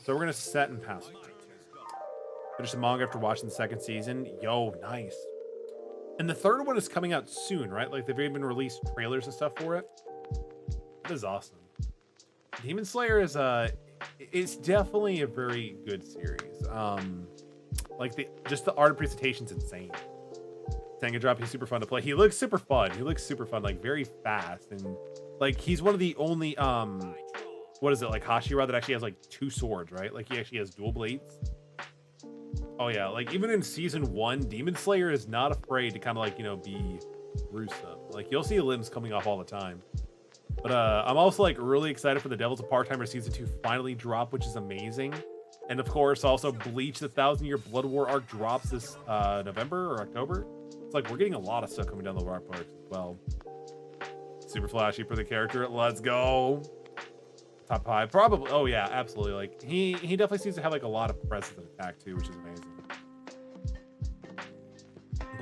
So we're gonna set and pass. Finish the manga after watching the 2nd season. Yo, nice. And the 3rd one is coming out soon, right? Like, they've even released trailers and stuff for it. That is awesome. Demon Slayer is it's definitely a very good series. Like, just the art presentation's insane. Tenga Drop, he's super fun to play. He looks super fun. Like, very fast, and like, he's one of the only what is it, like Hashira, that actually has like 2 swords, right? Like, he actually has dual blades. Oh yeah, like, even in season 1, Demon Slayer is not afraid to kind of, like, you know, be gruesome. Like, you'll see limbs coming off all the time. But I'm also, like, really excited for the Devil's a Part-Timer season 2 finally drop, which is amazing. And of course, also Bleach, the 1000-Year Blood War arc drops this November or October. It's like, we're getting a lot of stuff coming down the arc arcs as well. Super flashy for the character. Let's go. Top 5, probably. Oh yeah, absolutely. Like, he definitely seems to have, like, a lot of presence and attack too, which is amazing.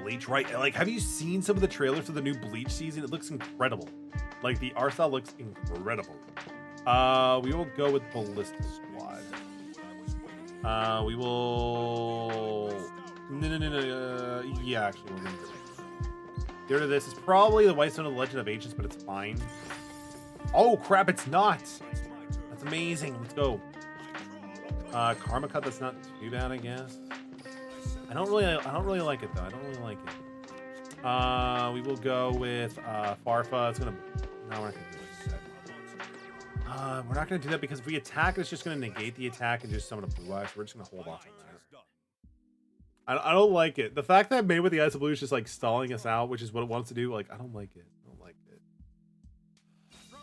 Bleach, right? Like, have you seen some of the trailers for the new Bleach season? It looks incredible. Like, the art style looks incredible. We will go with Ballista Squad. We will... No. Yeah, actually, we're gonna get rid of this. It's probably the White Stone of the Legend of Ancients, but it's fine. Oh crap! It's not. That's amazing. Let's go. Karma Cut. That's not too bad, I guess. I don't really like it though. I don't really like it. We will go with Farfa. It's gonna. No, we're not gonna do that. We're not gonna do that because if we attack, it's just gonna negate the attack and just summon a blue eye. So we're just gonna hold off on that. I don't like it. The fact that Made with the Eyes of Blue is just like stalling us out, which is what it wants to do. Like, I don't like it.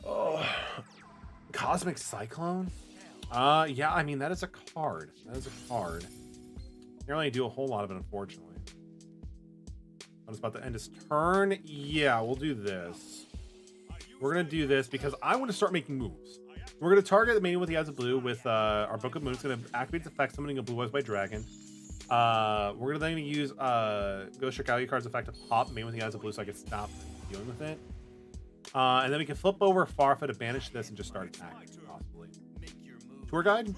Oh, Cosmic Cyclone. Yeah. I mean, that is a card. Can't really do a whole lot of it, unfortunately. I'm just about to end his turn. Yeah, we'll do this. We're gonna do this because I want to start making moves. We're gonna target the Maiden with the Eyes of Blue with our Book of Moon. It's gonna activate its effect, summoning a Blue Eyes White Dragon. We're then gonna use Ghost Shirkawa card's effect to pop Maiden with the Eyes of Blue so I can stop dealing with it. And then we can flip over Farfa to banish this and just start attacking, possibly. Tour Guide?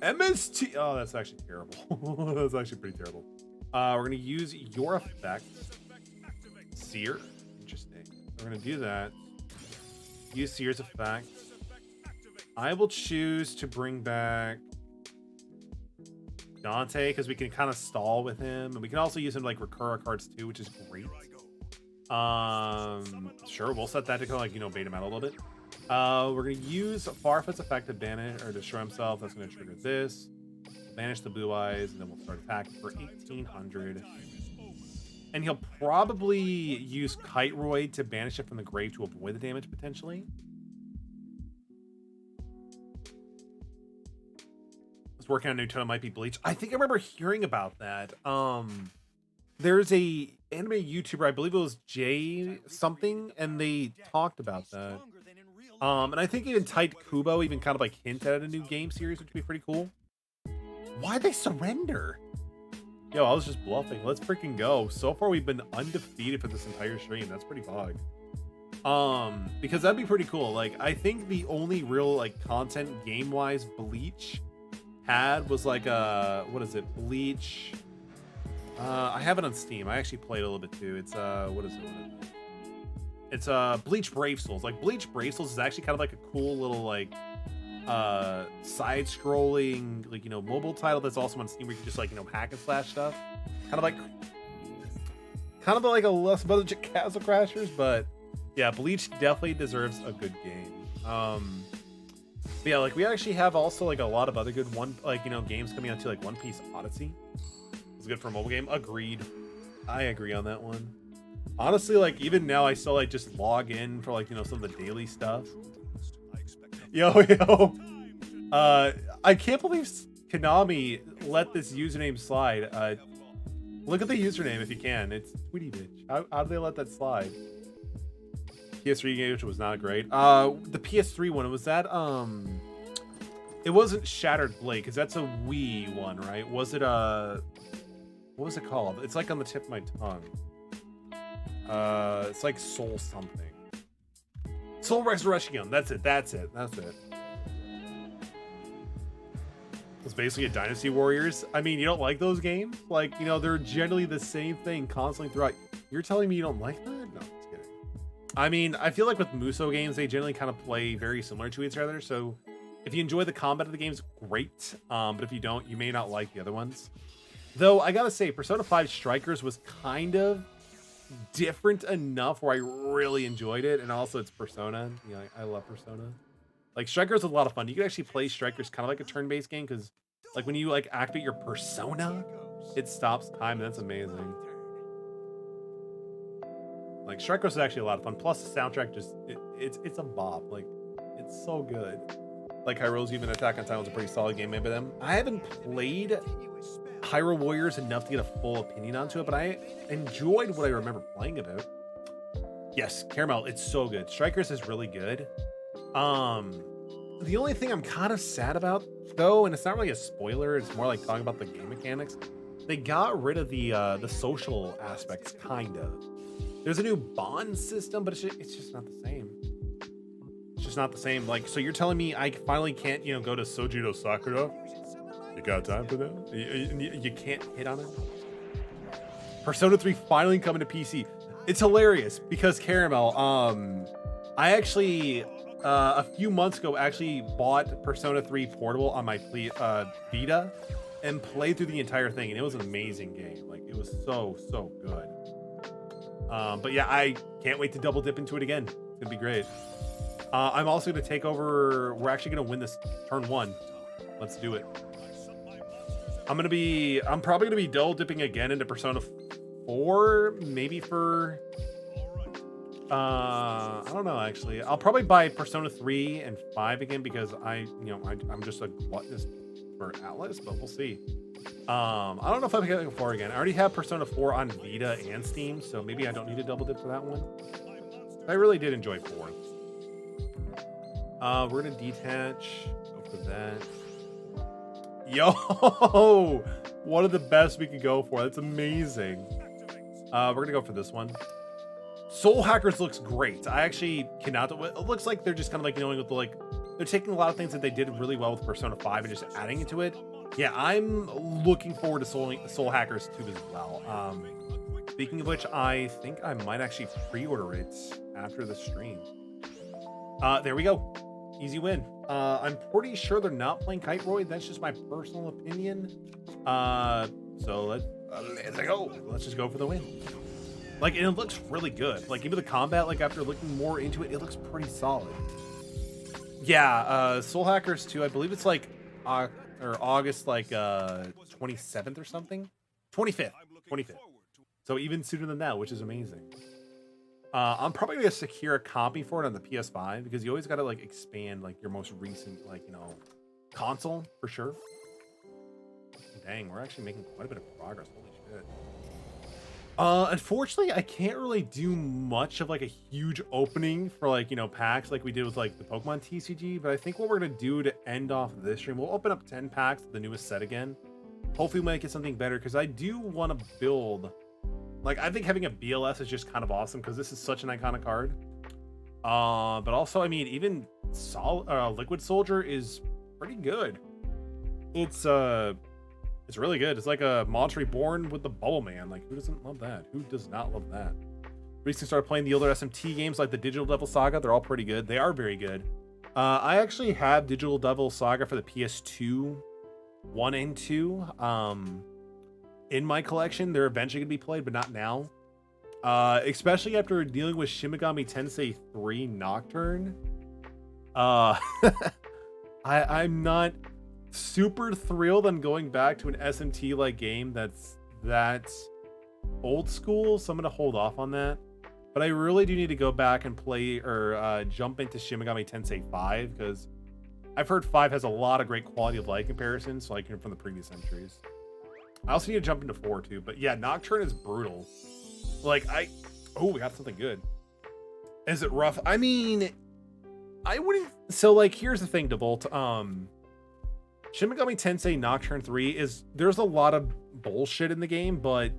MST! Oh, that's actually terrible. That's actually pretty terrible. We're going to use your effect. Seer? Interesting. We're going to do that. Use Seer's effect. I will choose to bring back Dante, because we can kind of stall with him. And we can also use him like Recura cards too, which is great. Sure, we'll set that to kind of, like, you know, bait him out a little bit. We're gonna use Farfa's effect to banish or destroy himself. That's gonna trigger this. banish the blue eyes, and then we'll start attacking for 1800. And he'll probably use Kite Roy to banish it from the grave to avoid the damage potentially. Let's work on a new totem, might be Bleach. I think I remember hearing about that. There's a anime YouTuber, I believe it was Jay something, and they talked about that. And I think even Tight Kubo even kind of like hinted at a new game series, which would be pretty cool. Why'd they surrender? Yo, I was just bluffing. Let's freaking go. So far, we've been undefeated for this entire stream. That's pretty fog. Because that'd be pretty cool. Like, I think the only real like content game-wise Bleach had was like what is it? Bleach. I have it on Steam. I actually played a little bit too. It's what is it? It's Bleach Brave Souls. Like Bleach Brave Souls is actually kind of like a cool little like side-scrolling, like, you know, mobile title that's also on Steam where you can just like, you know, hack and slash stuff. Kind of like a less budget Castle Crashers, but yeah, Bleach definitely deserves a good game. But yeah, like we actually have also like a lot of other good games coming out too, like One Piece Odyssey. It's good for a mobile game. Agreed. I agree on that one. Honestly, like even now I still like just log in for like, you know, some of the daily stuff. Yo, I can't believe Konami let this username slide. Look at the username if you can. It's Tweety Bitch. How did they let that slide? PS3 game, which was not great. The PS3 one, was that it wasn't Shattered Blade, because that's a Wii one, right? Was it what was it called? It's like on the tip of my tongue. It's like Soul something. Soul Resurrection. That's it. It's basically a Dynasty Warriors. I mean, you don't like those games? Like, you know, they're generally the same thing constantly throughout. You're telling me you don't like that? No, I'm just kidding. I mean, I feel like with Muso games, they generally kind of play very similar to each other. So if you enjoy the combat of the games, great. But if you don't, you may not like the other ones. Though, I gotta say, Persona 5 Strikers was kind of different enough where I really enjoyed it, and also it's Persona. You know, I love Persona. Like Strikers was a lot of fun. You could actually play Strikers kind of like a turn-based game, because like when you like activate your persona, it stops time, and that's amazing. Like Strikers is actually a lot of fun. Plus the soundtrack it's a bop. Like it's so good. Like Hyro's even Attack on Titan was a pretty solid game made by them. I haven't played Hyrule Warriors enough to get a full opinion onto it, but I enjoyed what I remember playing about. Yes, Caramel, it's so good. Strikers is really good. The only thing I'm kind of sad about though, and it's not really a spoiler, it's more like talking about the game mechanics, they got rid of the social aspects, kind of. There's a new bond system, but it's just not the same. It's just not the same. Like, so you're telling me I finally can't, you know, go to Sojiro Sakura? You got time for that? You can't hit on it? Persona 3 finally coming to PC. It's hilarious because Caramel, I actually a few months ago actually bought Persona 3 Portable on my Vita and played through the entire thing, and it was an amazing game. Like, it was so good. But yeah, I can't wait to double dip into it again. It's gonna be great. I'm also gonna take over. We're actually gonna win this turn 1. Let's do it. I'm probably gonna be double dipping again into Persona 4, maybe for I don't know actually. I'll probably buy Persona 3 and 5 again because I'm just a gluttonous for Atlas, but we'll see. I don't know if I'm getting 4 again. I already have Persona 4 on Vita and Steam, so maybe I don't need to double dip for that one. I really did enjoy 4. We're gonna detach. Go for that. Yo, one of the best we could go for. That's amazing. We're gonna go for this one. Soul Hackers looks great. I actually cannot. It looks like they're just kind of like going with the they're taking a lot of things that they did really well with Persona 5 and just adding into it. Yeah, I'm looking forward to Soul Hackers 2 as well. Speaking of which, I think I might actually pre-order it after the stream. There we go. Easy win. I'm pretty sure they're not playing Kite Roy. That's just my personal opinion. So let's go. Let's just go for the win. Like, and it looks really good. Like, even the combat, like, after looking more into it, it looks pretty solid. Yeah, Soul Hackers 2, I believe it's like or August like 27th or something. 25th. 25th. So even sooner than that, which is amazing. I'm probably gonna secure a copy for it on the PS5 because you always gotta like expand like your most recent like console for sure. Dang, we're actually making quite a bit of progress. Holy shit. Unfortunately, I can't really do much of like a huge opening for like packs like we did with like the Pokemon TCG. But I think what we're gonna do to end off this stream, we'll open up 10 packs of the newest set again. Hopefully, we might get something better because I do want to build. Like, I think having a BLS is just kind of awesome because this is such an iconic card. But also, I mean, even Liquid Soldier is pretty good. It's really good. It's like a monster reborn with the Bubble Man. Like, who doesn't love that? Who does not love that? Recently started playing the older SMT games like the Digital Devil Saga. They're all pretty good. They are very good. I actually have Digital Devil Saga for the PS2, 1 and 2. In my collection. They're eventually going to be played, but not now. Especially after dealing with Shin Megami Tensei 3 Nocturne. I'm not super thrilled on going back to an SMT like game that's that old school, so I'm going to hold off on that. But I really do need to go back and play or jump into Shin Megami Tensei 5 because I've heard 5 has a lot of great quality of life comparisons, like from the previous entries. I also need to jump into 4 too, but yeah, Nocturne is brutal. Like we got something good. Is it rough? I mean, I wouldn't. So like, here's the thing, Devolt. Shin Megami Tensei Nocturne 3 there's a lot of bullshit in the game, but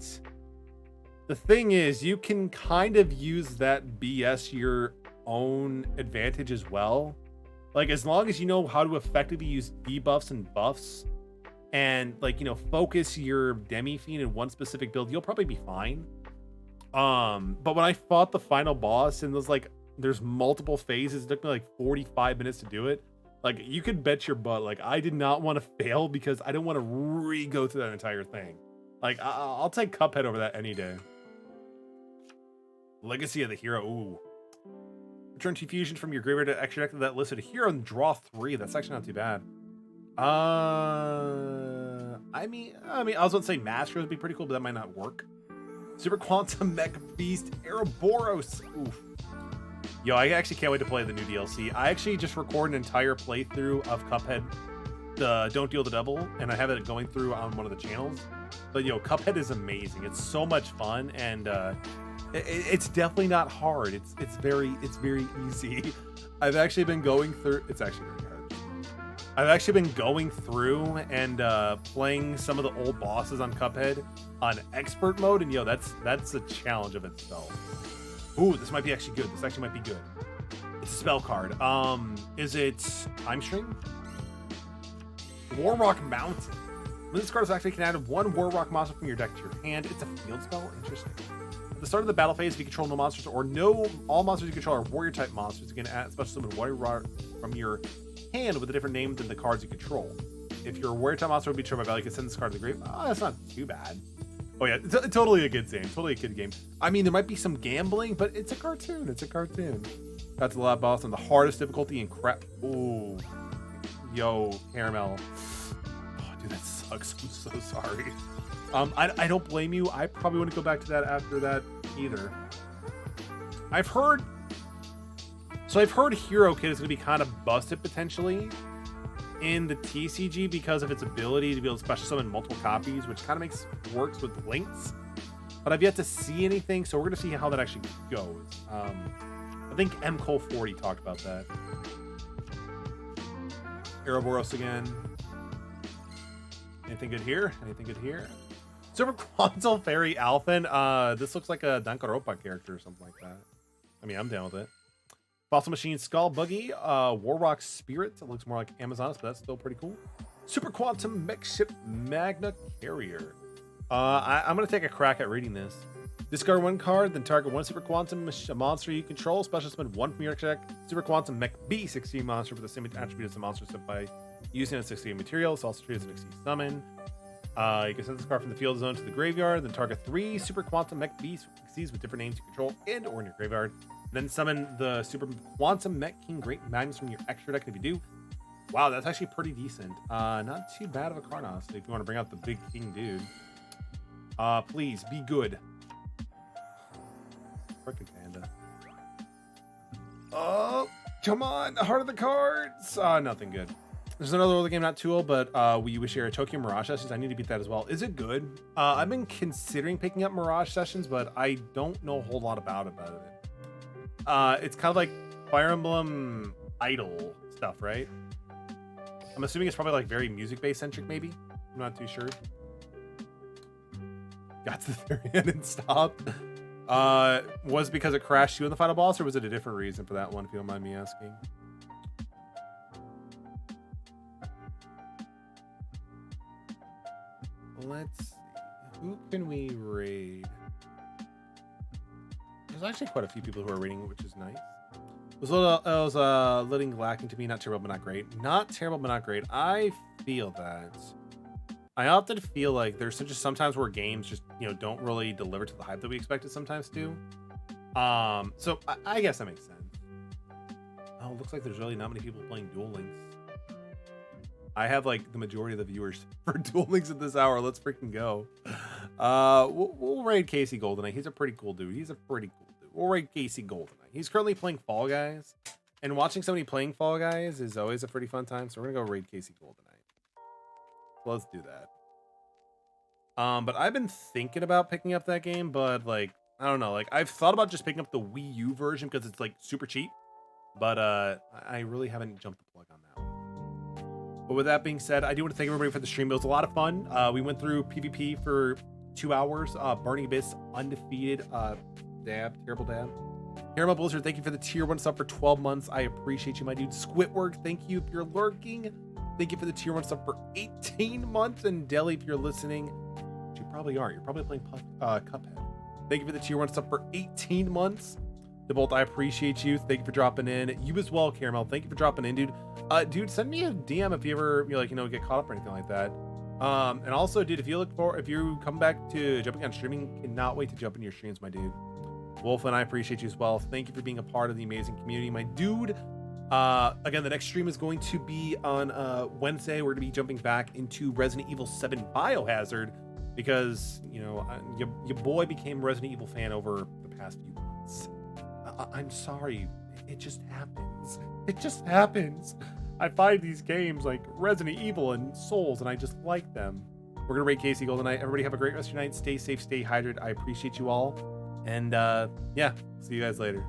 the thing is, you can kind of use that BS your own advantage as well. Like, as long as you know how to effectively use debuffs and buffs, and like focus your Demi Fiend in one specific build, you'll probably be fine. But when I fought the final boss and there's multiple phases, it took me like 45 minutes to do it. Like, you could bet your butt, like, I did not want to fail because I don't want to re-go through that entire thing. Like, I'll take Cuphead over that any day. Legacy of the Hero. Ooh. Return 2 fusions from your graveyard to extra deck of that listed hero and draw 3. That's actually not too bad. I mean, I was about to say Master would be pretty cool, but that might not work. Super Quantum Mech Beast Ouroboros. Oof. Yo, I actually can't wait to play the new DLC. I actually just recorded an entire playthrough of Cuphead, the Don't Deal the Devil, and I have it going through on one of the channels. But yo, Cuphead is amazing. It's so much fun, and it's definitely not hard. It's very easy. I've actually been going through. It's actually very hard. I've actually been going through and playing some of the old bosses on Cuphead on expert mode, and yo, that's a challenge of itself. Ooh, this might be actually good. This actually might be good. It's a spell card. Is it Time String? Warrock Mountain. When this card is activated, you can add 1 Warrock monster from your deck to your hand. It's a field spell. Interesting. At the start of the battle phase, if you control no monsters or all monsters you control are warrior type monsters, you can add special summon Warrior Rock from your hand with a different name than the cards you control. If your warrior type monster would be destroyed by battle, you can send this card to the grave. Oh, that's not too bad. Oh yeah, it's totally a good game. Totally a good game. I mean, there might be some gambling, but it's a cartoon. It's a cartoon. That's the last boss on the hardest difficulty in crap. Ooh, yo, Caramel. Oh, dude, that sucks. I'm so sorry. I don't blame you. I probably wouldn't go back to that after that either. I've heard Hero Kid is going to be kind of busted potentially in the TCG because of its ability to be able to special summon multiple copies, which kind of works with links. But I've yet to see anything, so we're going to see how that actually goes. I think M. Cole 40 talked about that. Ouroboros again. Anything good here? Anything good here? Super Quantum Fairy Alphen. This looks like a Danganronpa character or something like that. I mean, I'm down with it. Fossil Machine Skull Buggy, Warrock Spirit. It looks more like Amazoness, but that's still pretty cool. Super Quantum Mech Ship Magna Carrier. I'm going to take a crack at reading this. Discard 1 card, then target 1 Super Quantum monster you control. Special summon 1 from your deck. Super Quantum Mech B16 monster for the same attribute as the monster set by using a 16 material. It's also treated as an XC summon. You can send this card from the field zone to the graveyard, then target 3 Super Quantum Mech B's with different names you control and or in your graveyard. Then summon the Super Quantum Mech King Great Magnus from your extra deck. If you do, Wow, that's actually pretty decent. Not too bad of a Karnos if you want to bring out the big king dude. Please be good. Frickin' panda. Oh, come on, the heart of the cards. Nothing good. There's another older game, not too old, but we wish you a Tokyo Mirage Sessions. I need to beat that as well. Is it good? I've been considering picking up Mirage Sessions, but I don't know a whole lot about it. It's kind of like Fire Emblem Idol stuff, right? I'm assuming it's probably like very music-based centric, maybe. I'm not too sure. Got to the very end and stopped. Was it because it crashed you in the final boss, or was it a different reason for that one, if you don't mind me asking? Let's see. Who can we raid? There's actually quite a few people who are raiding, which is nice. It was a little lacking to me. Not terrible, but not great. Not terrible, but not great. I feel that. I often feel like there's just sometimes where games just, you know, don't really deliver to the hype that we expected sometimes to. So I guess that makes sense. Oh, it looks like there's really not many people playing Duel Links. I have like the majority of the viewers for Duel Links at this hour. Let's freaking go. We'll raid Casey Goldeneye. He's a pretty cool dude. We'll raid Casey Goldeneye. He's currently playing Fall Guys, and watching somebody playing Fall Guys is always a pretty fun time. So we're gonna go raid Casey Goldeneye. So let's do that. But I've been thinking about picking up that game, but like I don't know. Like I've thought about just picking up the Wii U version because it's like super cheap, but I really haven't jumped the plug on that one. But with that being said, I do want to thank everybody for the stream. It was a lot of fun. We went through PvP for 2 hours. Burning Abyss, undefeated. Terrible dab. Caramel Blizzard, thank you for the tier 1 sub for 12 months. I appreciate you, my dude. Squidward, thank you if you're lurking. Thank you for the tier 1 sub for 18 months. And Deli, if you're listening, which you probably aren't. You're probably playing Cuphead. Thank you for the tier 1 sub for 18 months. DeBolt, I appreciate you. Thank you for dropping in. You as well, Caramel. Thank you for dropping in, dude. Dude, send me a DM if you ever, like, get caught up or anything like that. And also, dude, if you come back to jumping on streaming, cannot wait to jump in your streams, my dude. Wolf and I appreciate you as well. Thank you for being a part of the amazing community, my dude. Again, the next stream is going to be on Wednesday. We're going to be jumping back into Resident Evil 7 Biohazard because, your boy became a Resident Evil fan over the past few months. I'm sorry. It just happens. It just happens. I find these games like Resident Evil and Souls, and I just like them. We're going to raid Casey Goldeneye. Everybody have a great rest of your night. Stay safe, stay hydrated. I appreciate you all. And, yeah, see you guys later.